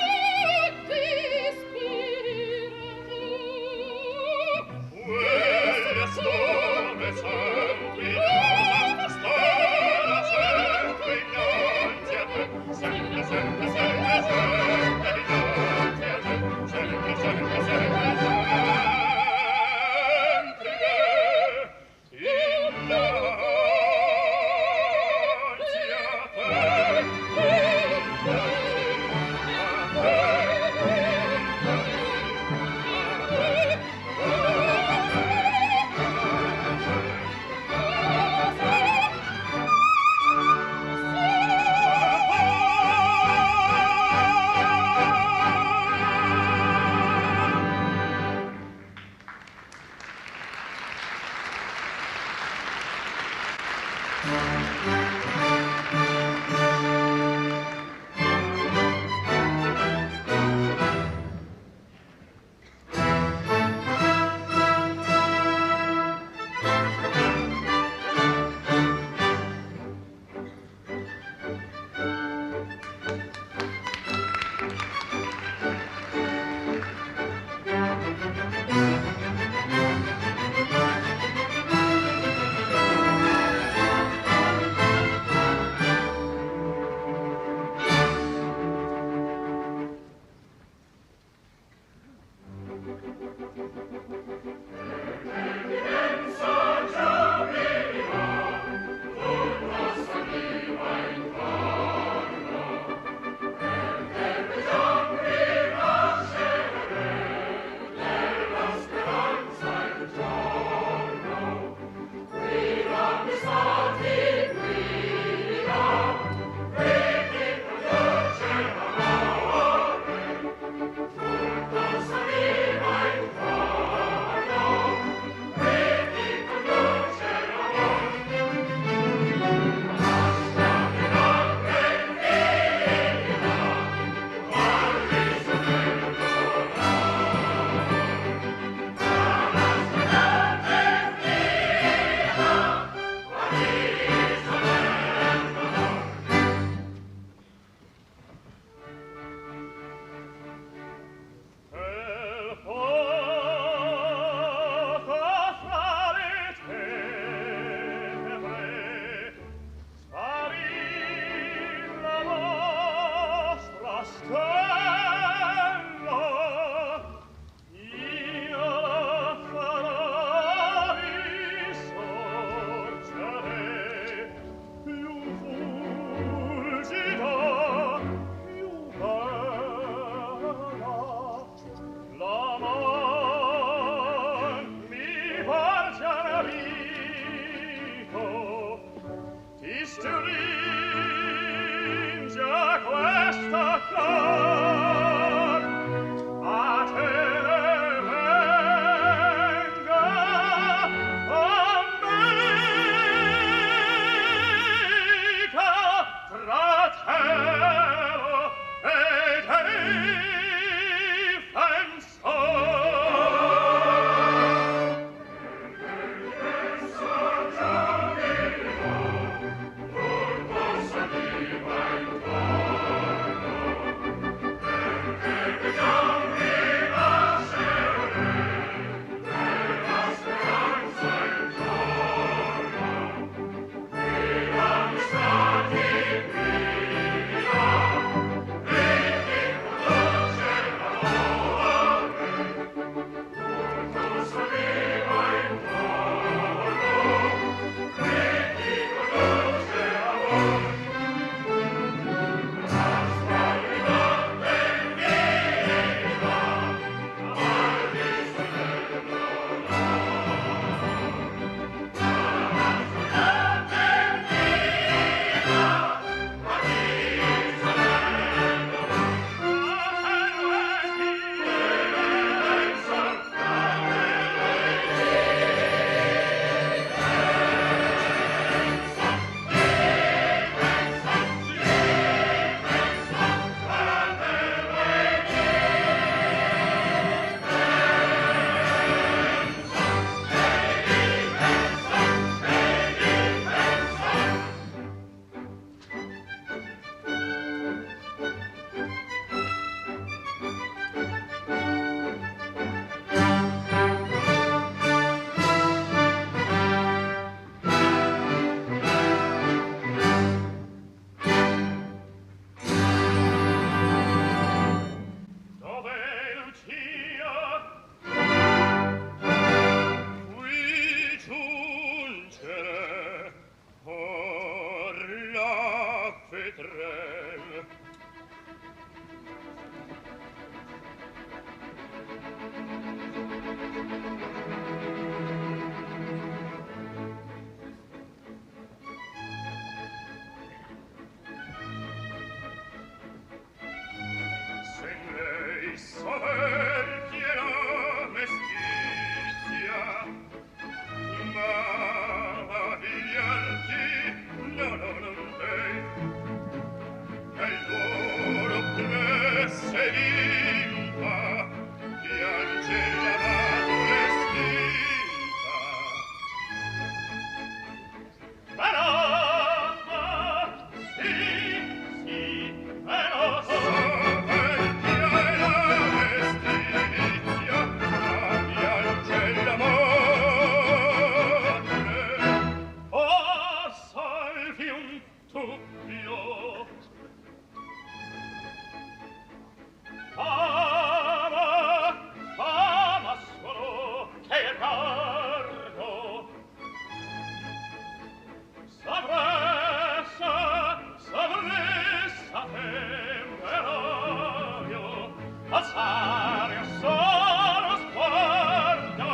passare a solo sguardo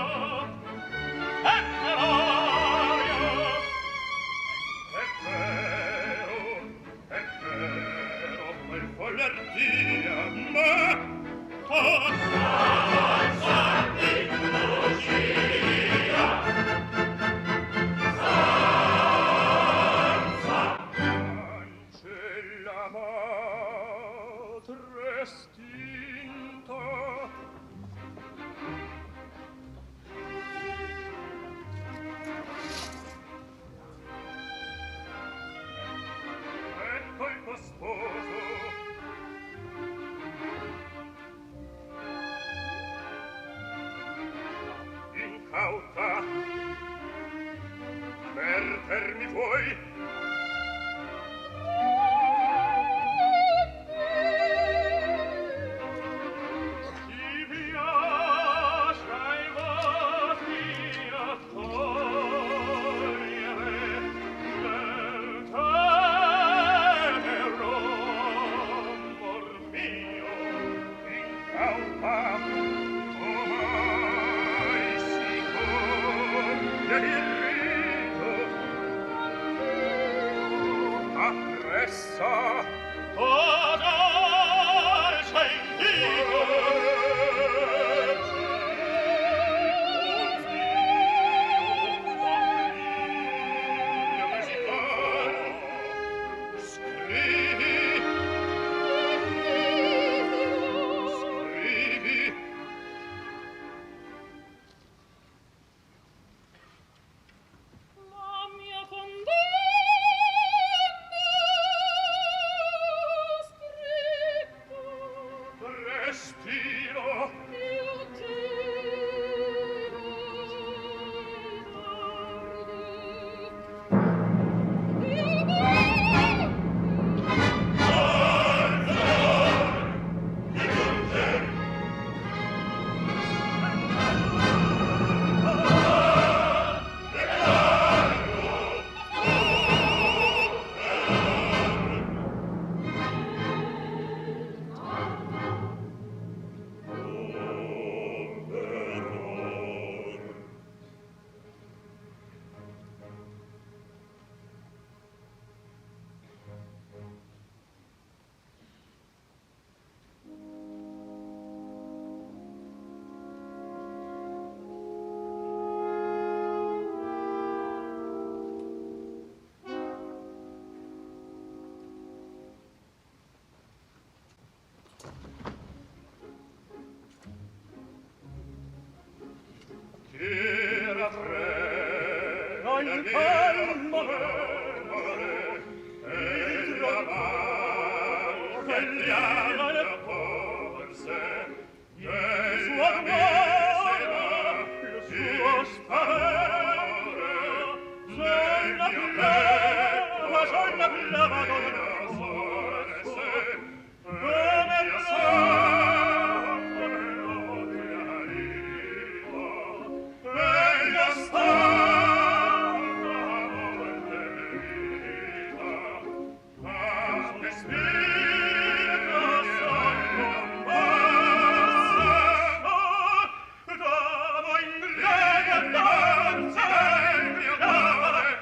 è gloria. È vero, quel follerdia, ma cosa di Lucia senza ancella madre estinta. Ecco il tuo sposo, incauta per termi tuoi. Ti piace ai vostri accogliere del tenero amor mio, incauta ormai si coglie il rito, appressa o dolce indigo. La mia condanna scritta Respiro io ti Tira freno il calmo e la mano che llama le forze del suo amore, il suo spavore, sulla Cleva dolorosa, come il sangue melodia riva, e la stanca morte vita, ma che spirito sangue passa, d'amo in greca danza del mio cuore,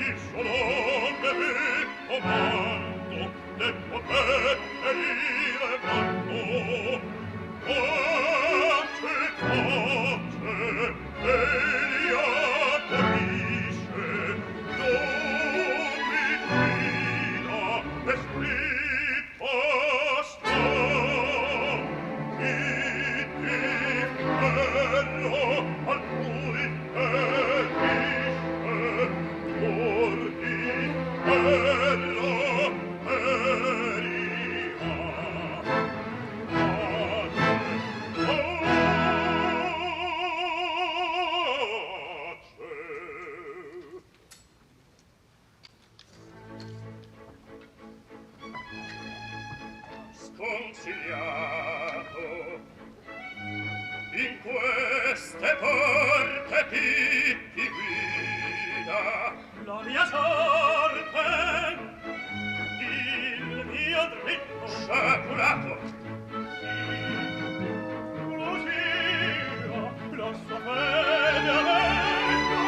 il suo nome vi comando, del potere io vanno. Pace, pace, Elia pulisce, non mi grida, è scritto sta. Chi di ferro altrui ferisce, cor di ferro ferirà. Sconsigliato in queste porte chi ti guida? La mia sorte, il mio dritto sciagurato. Lucia, la sua fede avendo,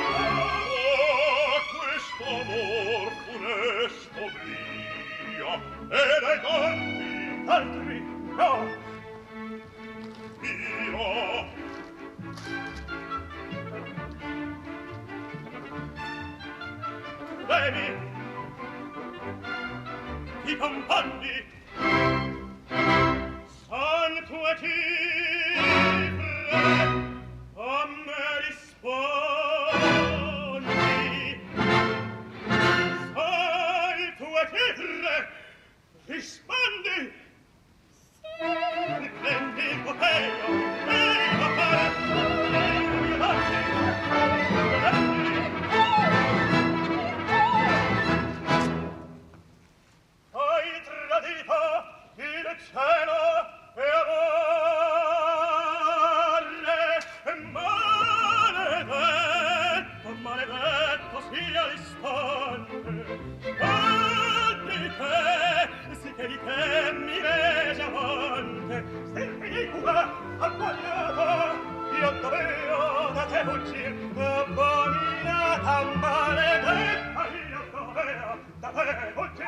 questo amor funesto via, e dai corpi altri no. Io vedi i compagni santo e cifre a me rispondi. Santo e cifre rispondi. Prendi il potere, prendi la fare, hai tradito il cielo e amore, maledetto, maledetto sia l'istante, di te, sì che di te mi rege amante, se di cura abbagliata, io dovevo da te fuggir, abominata, maledetta, io dovevo da te fuggir.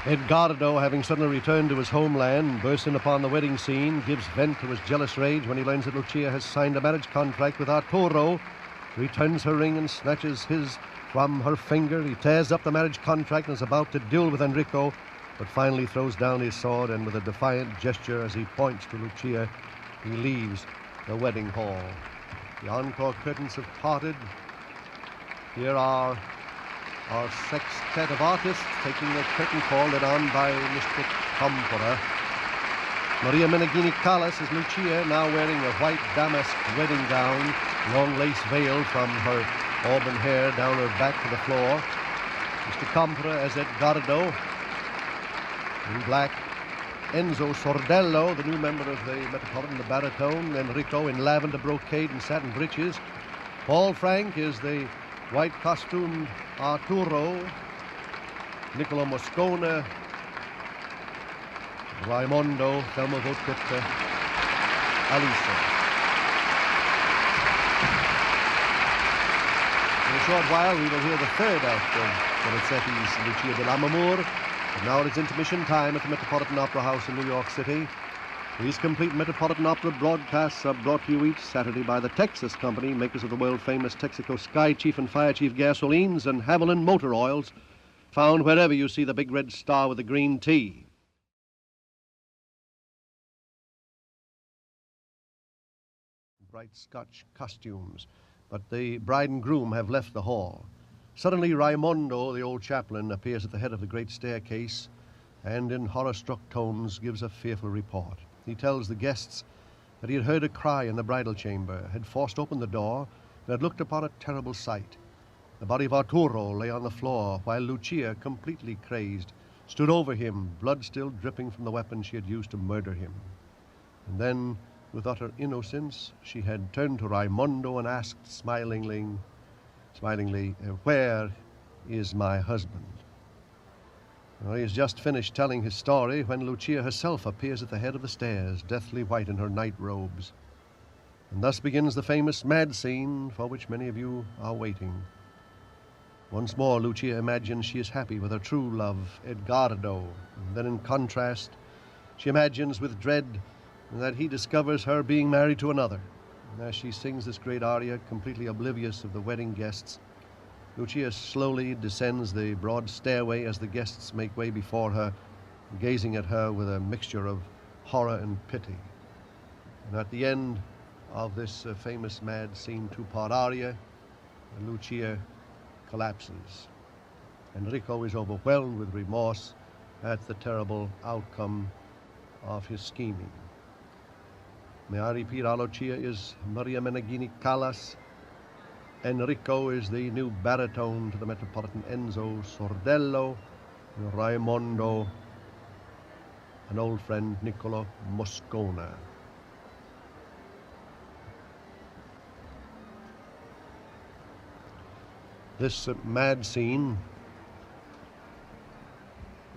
Edgardo, having suddenly returned to his homeland, bursts in upon the wedding scene, gives vent to his jealous rage when he learns that Lucia has signed a marriage contract with Arturo, returns her ring and snatches his from her finger. He tears up the marriage contract and is about to duel with Enrico, but finally throws down his sword and with a defiant gesture as he points to Lucia, he leaves the wedding hall. The encore curtains have parted. Here are our sextet of artists taking the curtain call led on by Mr. Campora. Maria Meneghini Callas is Lucia, now wearing a white damask wedding gown, long lace veil from her auburn hair down her back to the floor. Mr. Campora as Edgardo, in black, Enzo Sordello, the new member of the Metropolitan, the baritone. Enrico in lavender brocade and satin breeches. Franke is the white costumed Arturo. Nicola Moscona. Raimondo, Thelma Votipka, Alisa. In a short while, we will hear the third act of Donizetti's Lucia di Lammermoor. And now it's intermission time at the Metropolitan Opera House in New York City. These complete Metropolitan Opera broadcasts are brought to you each Saturday by the Texas Company, makers of the world-famous Texaco Sky Chief and Fire Chief gasolines and Haviland motor oils, found wherever you see the big red star with the green T. Bright Scotch costumes, but the bride and groom have left the hall. Suddenly, Raimondo, the old chaplain, appears at the head of the great staircase and in horror-struck tones gives a fearful report. He tells the guests that he had heard a cry in the bridal chamber, had forced open the door, and had looked upon a terrible sight. The body of Arturo lay on the floor, while Lucia, completely crazed, stood over him, blood still dripping from the weapon she had used to murder him. And then, with utter innocence, she had turned to Raimondo and asked smilingly, "Where is my husband?" Well, he has just finished telling his story when Lucia herself appears at the head of the stairs, deathly white in her night robes. And thus begins the famous mad scene for which many of you are waiting. Once more, Lucia imagines she is happy with her true love, Edgardo. And then in contrast, she imagines with dread that he discovers her being married to another. And as she sings this great aria, completely oblivious of the wedding guests, Lucia slowly descends the broad stairway as the guests make way before her, gazing at her with a mixture of horror and pity. And at the end of this famous mad scene two-part aria, Lucia collapses. Enrico is overwhelmed with remorse at the terrible outcome of his scheming. May I repeat, our Lucia is Maria Meneghini Callas. Enrico is the new baritone to the Metropolitan Enzo Sordello. Raimondo, an old friend, Nicola Moscona. This mad scene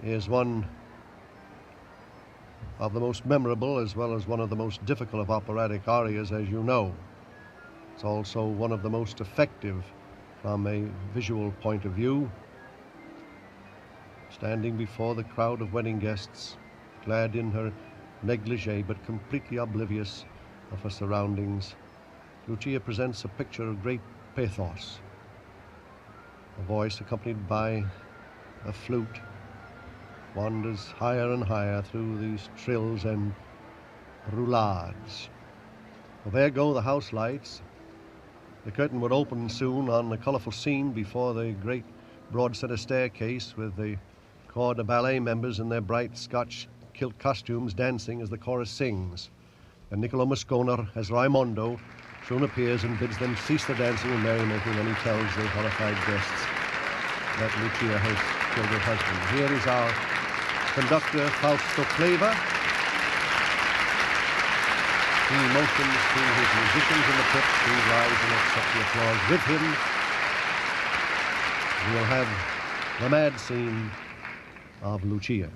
is one of the most memorable as well as one of the most difficult of operatic arias, as you know. It's also one of the most effective from a visual point of view. Standing before the crowd of wedding guests, clad in her negligee but completely oblivious of her surroundings, Lucia presents a picture of great pathos. A voice accompanied by a flute wanders higher and higher through these trills and roulades. Well, there go the house lights. The curtain would open soon on the colorful scene before the great broad center staircase with the corps de ballet members in their bright Scotch kilt costumes dancing as the chorus sings. And Nicola Moscona, as Raimondo, soon appears and bids them cease the dancing and merrymaking, and he tells the horrified guests that Lucia has killed her husband. Here is our conductor, Fausto Cleva. He motions to his musicians in the pit to rise and accept the applause with him. We'll have the mad scene of Lucia.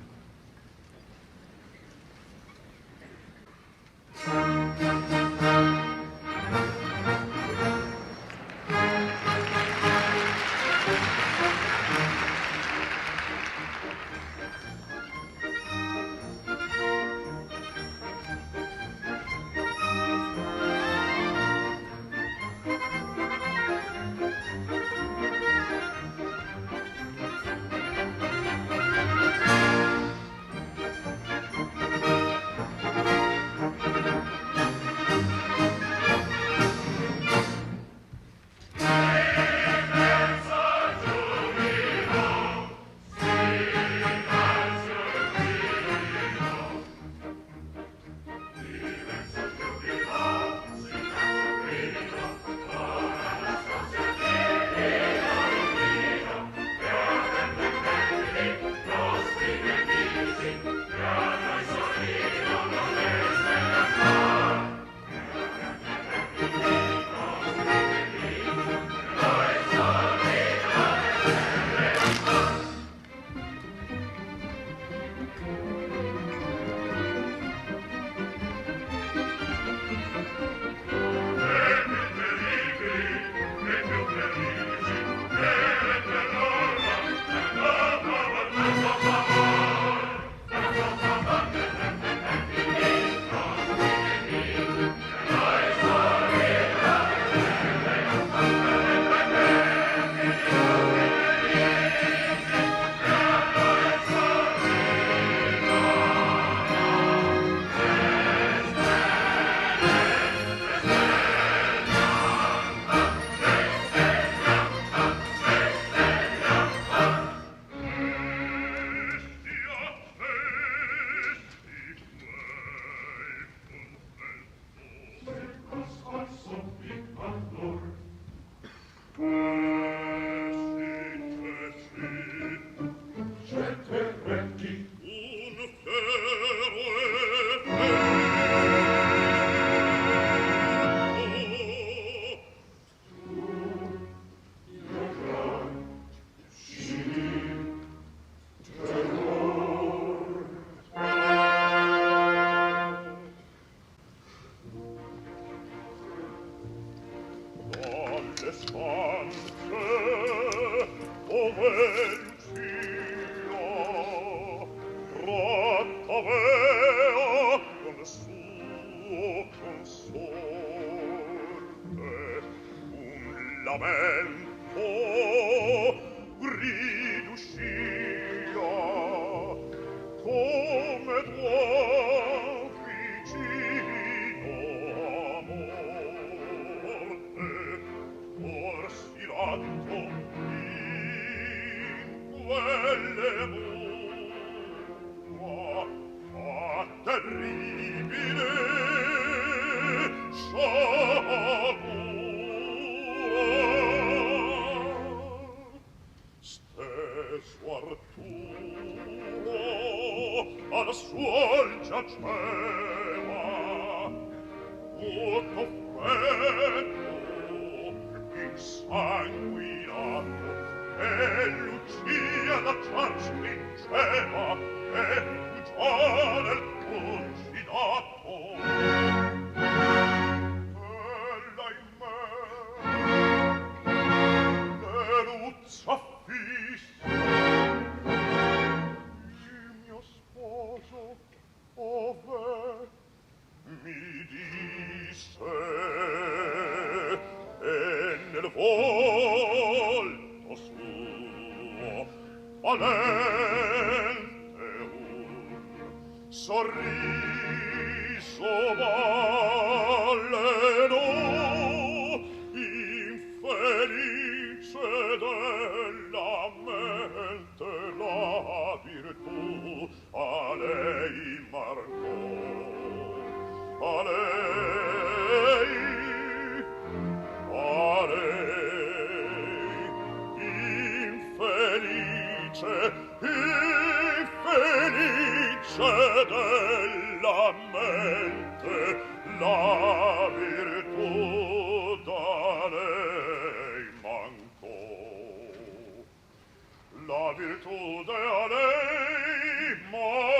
avea con suo consorte un lamento riduscia come tuo vicino a morte corsi l'atto in quelle mura terribile sciagura stesso Arturo al suol giaceva tutto freddo insanguinato e Lucia da ciar stringeva e fugia nel confidato ella in me deruzza fissa il mio sposo ove mi disse e nel volto suo valente un sorriso valeno infelice della mente la virtù a lei marcò a lei infelice della mente la virtù da lei mancò la virtù da lei mancò.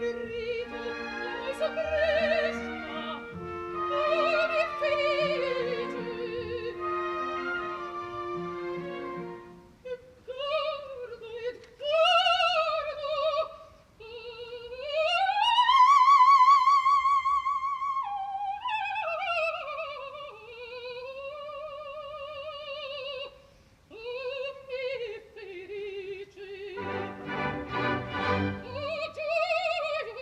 Oh, gioia che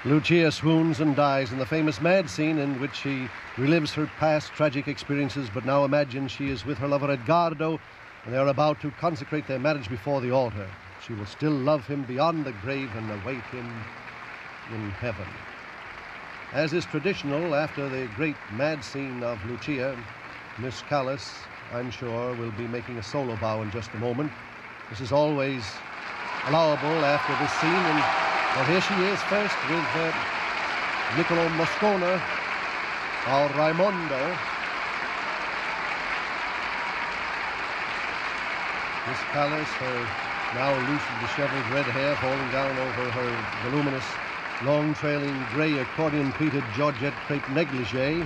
Lucia swoons and dies in the famous mad scene in which she relives her past tragic experiences, but now imagines she is with her lover Edgardo, and they are about to consecrate their marriage before the altar. She will still love him beyond the grave and await him in heaven. As is traditional, after the great mad scene of Lucia, Miss Callas, I'm sure, will be making a solo bow in just a moment. This is always allowable after this scene, and well, here she is first with Nicola Moscona, or Raimondo. Miss Callas, her now loose and disheveled red hair falling down over her voluminous, long trailing grey accordion-pleated Georgette crepe negligee,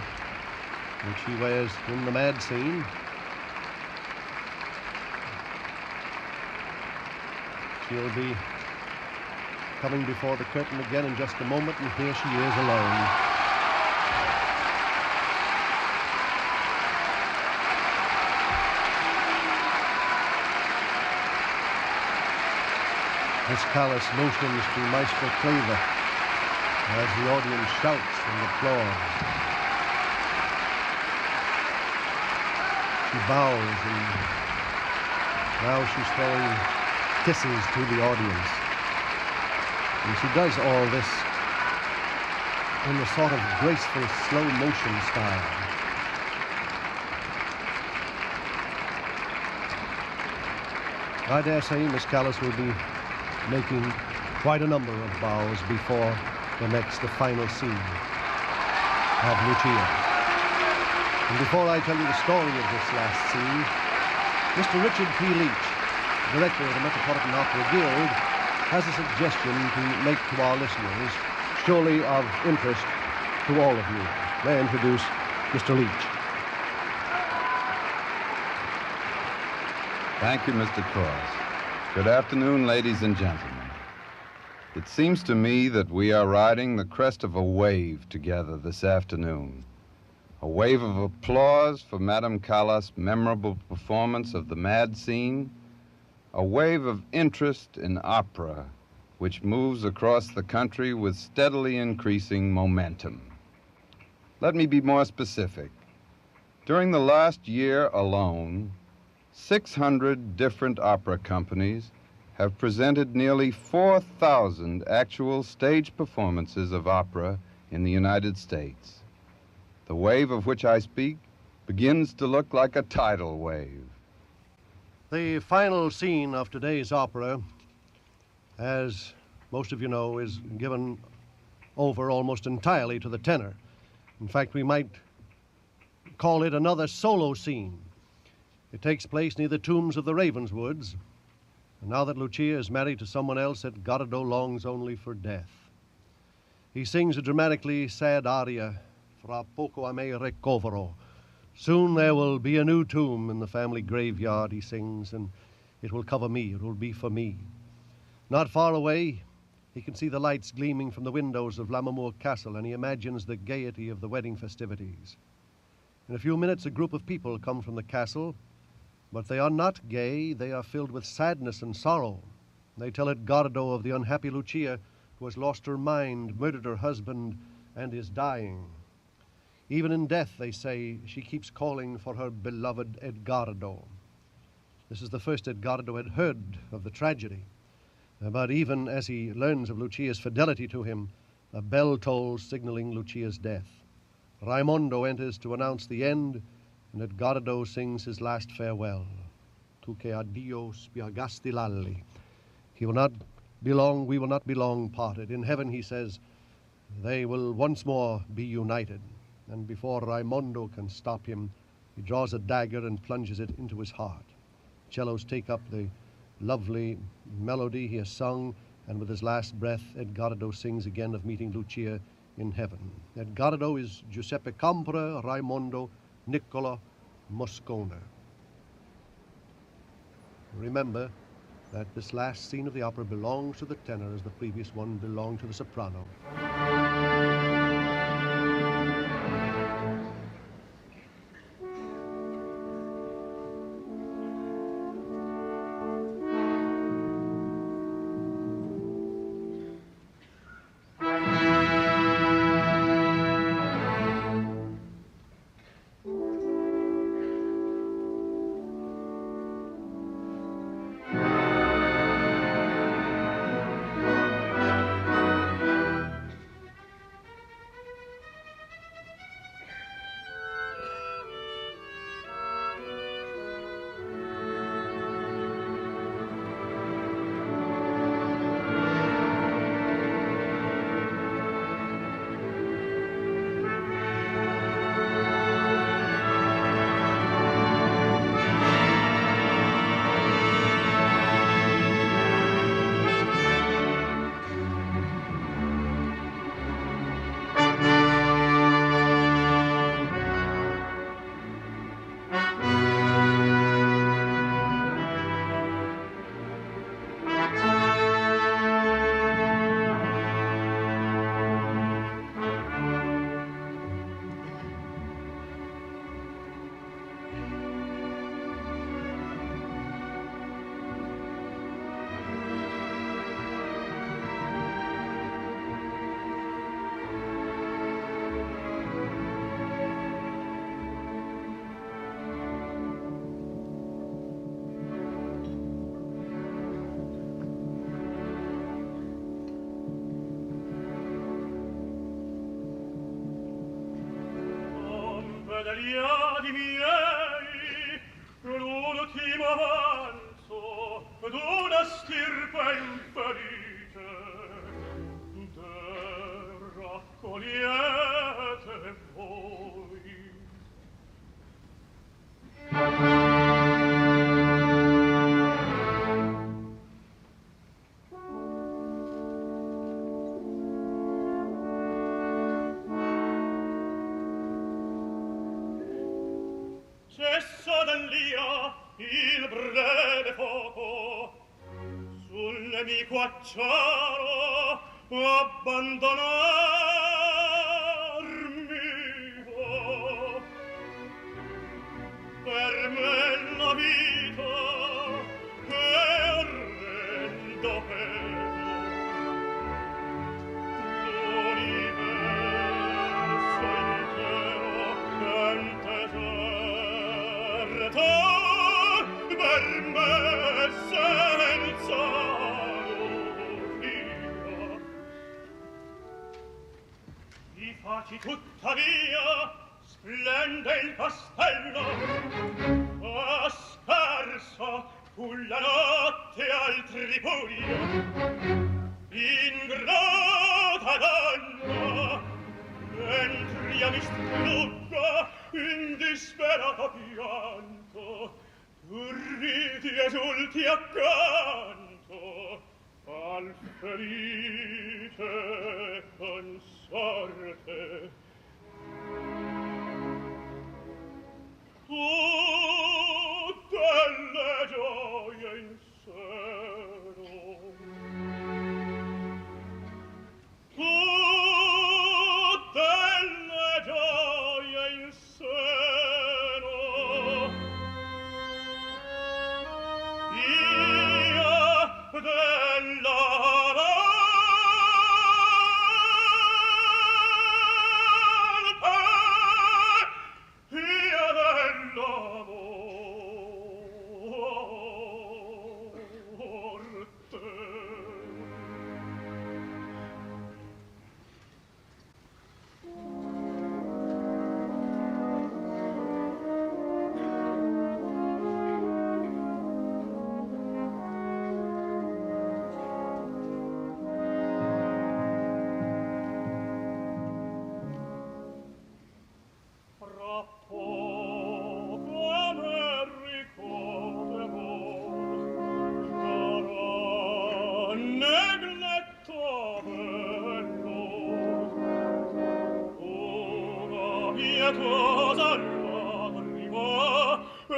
which she wears in the mad scene. She'll be coming before the curtain again in just a moment, and here she is alone. Miss Callas motions to Maestro Cleva as the audience shouts and applauds. She bows, and now she's throwing kisses to the audience. And she does all this in a sort of graceful, slow motion style. I dare say Miss Callas will be making quite a number of bows before the final scene of Lucia. And before I tell you the story of this last scene, Mr. Richard P. Leach, director of the Metropolitan Opera Guild, has a suggestion to make to our listeners, surely of interest to all of you. May I introduce Mr. Leach. Thank you, Mr. Cross. Good afternoon, ladies and gentlemen. It seems to me that we are riding the crest of a wave together this afternoon. A wave of applause for Madame Callas' memorable performance of the mad scene. A wave of interest in opera, which moves across the country with steadily increasing momentum. Let me be more specific. During the last year alone, 600 different opera companies have presented nearly 4,000 actual stage performances of opera in the United States. The wave of which I speak begins to look like a tidal wave. The final scene of today's opera, as most of you know, is given over almost entirely to the tenor. In fact, we might call it another solo scene. It takes place near the tombs of the Ravenswoods, and now that Lucia is married to someone else, Edgardo longs only for death. He sings a dramatically sad aria, Fra poco a me recovero. Soon there will be a new tomb in the family graveyard, he sings, and it will cover me, it will be for me. Not far away, he can see the lights gleaming from the windows of Lammermoor Castle, and he imagines the gaiety of the wedding festivities. In a few minutes, a group of people come from the castle, but they are not gay, they are filled with sadness and sorrow. They tell Edgardo of the unhappy Lucia, who has lost her mind, murdered her husband, and is dying. Even in death, they say, she keeps calling for her beloved Edgardo. This is the first Edgardo had heard of the tragedy. But even as he learns of Lucia's fidelity to him, a bell tolls signaling Lucia's death. Raimondo enters to announce the end, and Edgardo sings his last farewell. Tu che addio spiagasti l'alli. We will not be long parted. In heaven, he says, they will once more be united. And before Raimondo can stop him, he draws a dagger and plunges it into his heart. Cellos take up the lovely melody he has sung, and with his last breath, Edgardo sings again of meeting Lucia in heaven. Edgardo is Giuseppe Campora, Raimondo, Nicola, Moscona. Remember that this last scene of the opera belongs to the tenor as the previous one belonged to the soprano. degli adi miei, l'ultimo avanzo d'una stirpe infelice, raccogliete voi. Cessa dall'ia il breve fuoco, sul nemico acciaro abbandonarmi vo. Per me la vita è orrendo peso, l'universo intero deserto per me senza via. I faci tuttavia splende il castello, aspersa fu la notte al tripudio. Ingrata donna, entria mi strugga in disperato pianto, tu ridi esulti accanto al felice consorte. Tutte le gioie in seno, tutte le gioie in seno, io della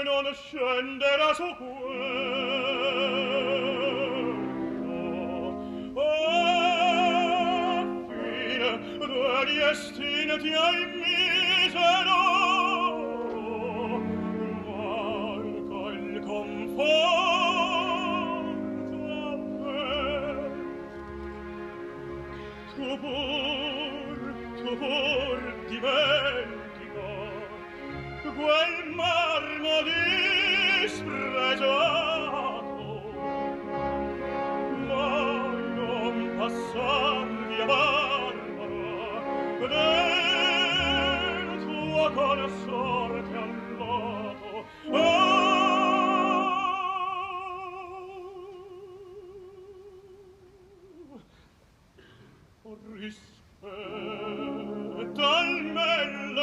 non scenderà su quello. Fine degli estinti ai misero, manca il conforto a me. Tu pur dimentica quel marmo dispregiato, ma non passar via barbara del tuo consorte al lato. Rispetta almeno le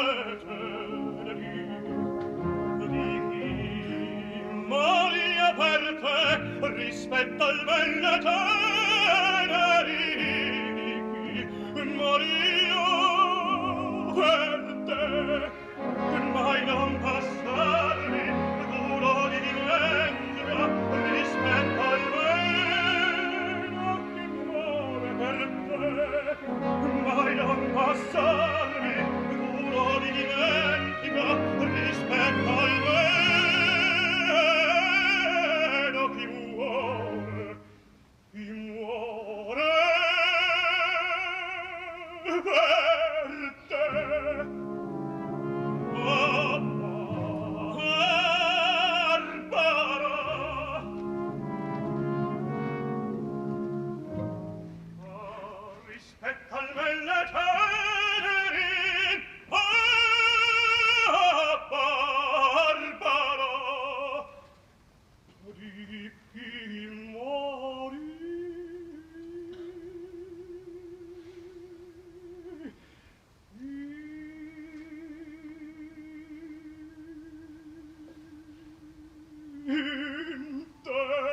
Maria per te, rispetta il belle teneri, Maria per te, mai non passarmi, tu lo dimentica, rispetta il bene che muore per te, mai non passarmi, tu lo dimentica, rispetta il bene. Chi muore in te.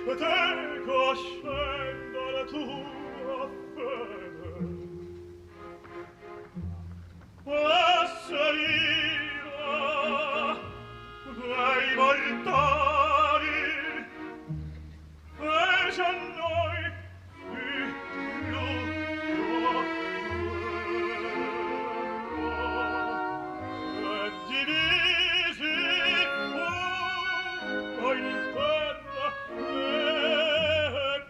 teco scenda la tua fede. Passerina dei mortali, fece a noi figlio tuo e divisi fu in terra e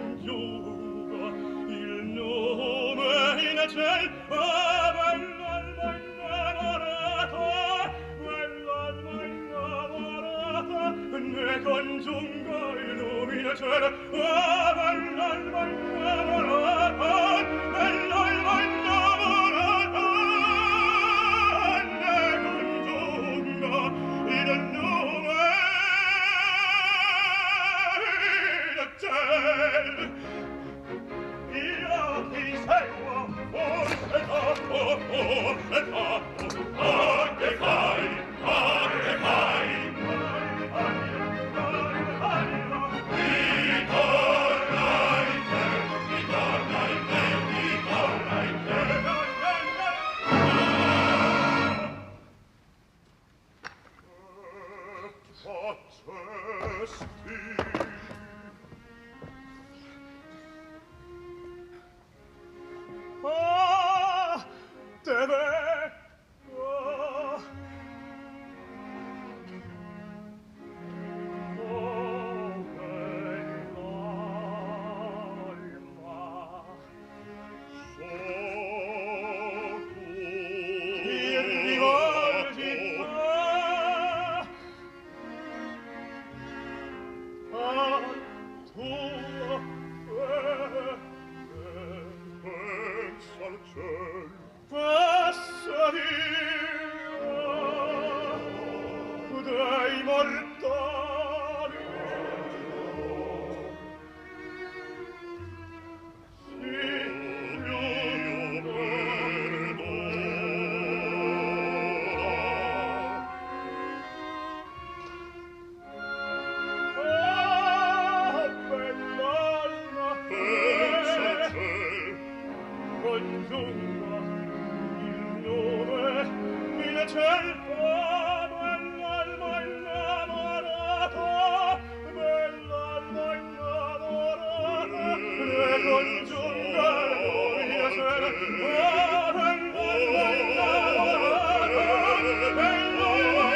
congiunga il nome in ciel. Bella alma innamorata, ne congiunga il nome in ciel. Bella alma innamorata, bella alma innamorata, ne congiunga il nome in ciel. Io ti seguo, forse troppo, che fai, che fai? Ritorna in te, ritorna in te, ritorna in te. Facesti deve dei mortali bell'alma congiunga il nome in ciel. Bell'alma innamorata, bell'alma innamorata, ne congiunga il nome in ciel. Bell'alma innamorata, bell'alma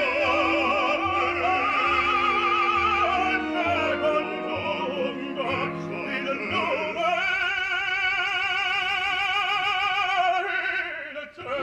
innamorata, ne congiunga il nome in ciel.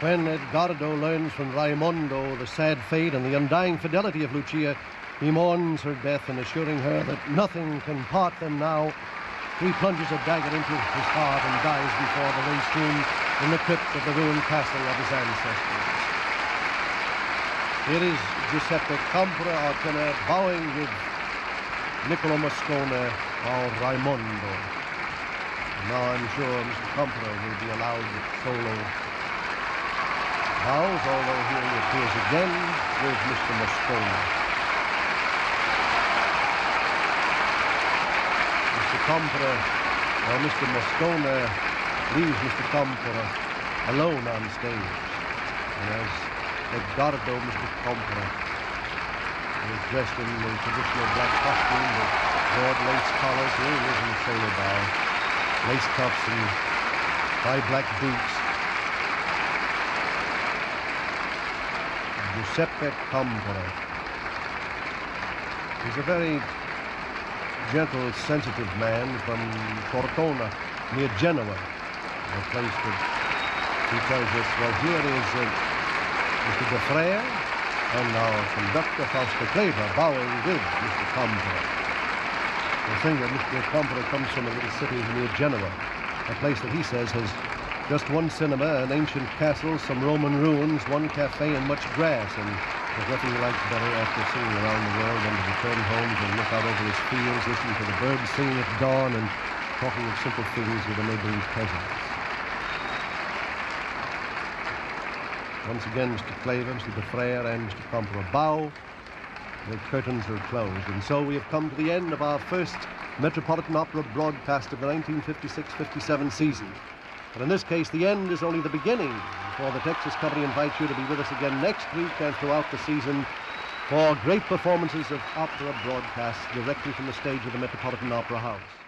When Edgardo learns from Raimondo the sad fate and the undying fidelity of Lucia, he mourns her death and assuring her that nothing can part them now, he plunges a dagger into his heart and dies before the race tomb in the crypt of the ruined castle of his ancestors. Here is Giuseppe Campora, our tenor, bowing with Nicola Moscona, our Raimondo. And now I'm sure Mr. Campora will be allowed the solo bows, although here he appears again with Mr. Moscona. Mr. Campora, or Mr. Moscona, leaves Mr. Campora alone on stage. And as Edgardo, Mr. Campora, is dressed in the traditional black costume with broad lace collars, here he is in the solo bow, lace cuffs and high black boots. Giuseppe Campora. He's a very gentle, sensitive man from Cortona, near Genoa, a place that he tells us, well, here is Mr. De Frere, and our conductor, Fausto Cleva, bowing with Mr. Campora. The thing that Mr. Campora comes from a little city near Genoa, a place that he says has just one cinema, an ancient castle, some Roman ruins, one cafe, and much grass, and there's nothing he likes better after singing around the world than to return home to look out over his fields, listen to the birds singing at dawn, and talking of simple things with the neighboring peasants. Once again, Mr. Cleva, Mr. De Frere, and Mr. Campora bow. The curtains are closed, and so we have come to the end of our first Metropolitan Opera broadcast of the 1956-57 season. But in this case, the end is only the beginning, for the Texas Company invites you to be with us again next week and throughout the season for great performances of opera broadcasts directly from the stage of the Metropolitan Opera House.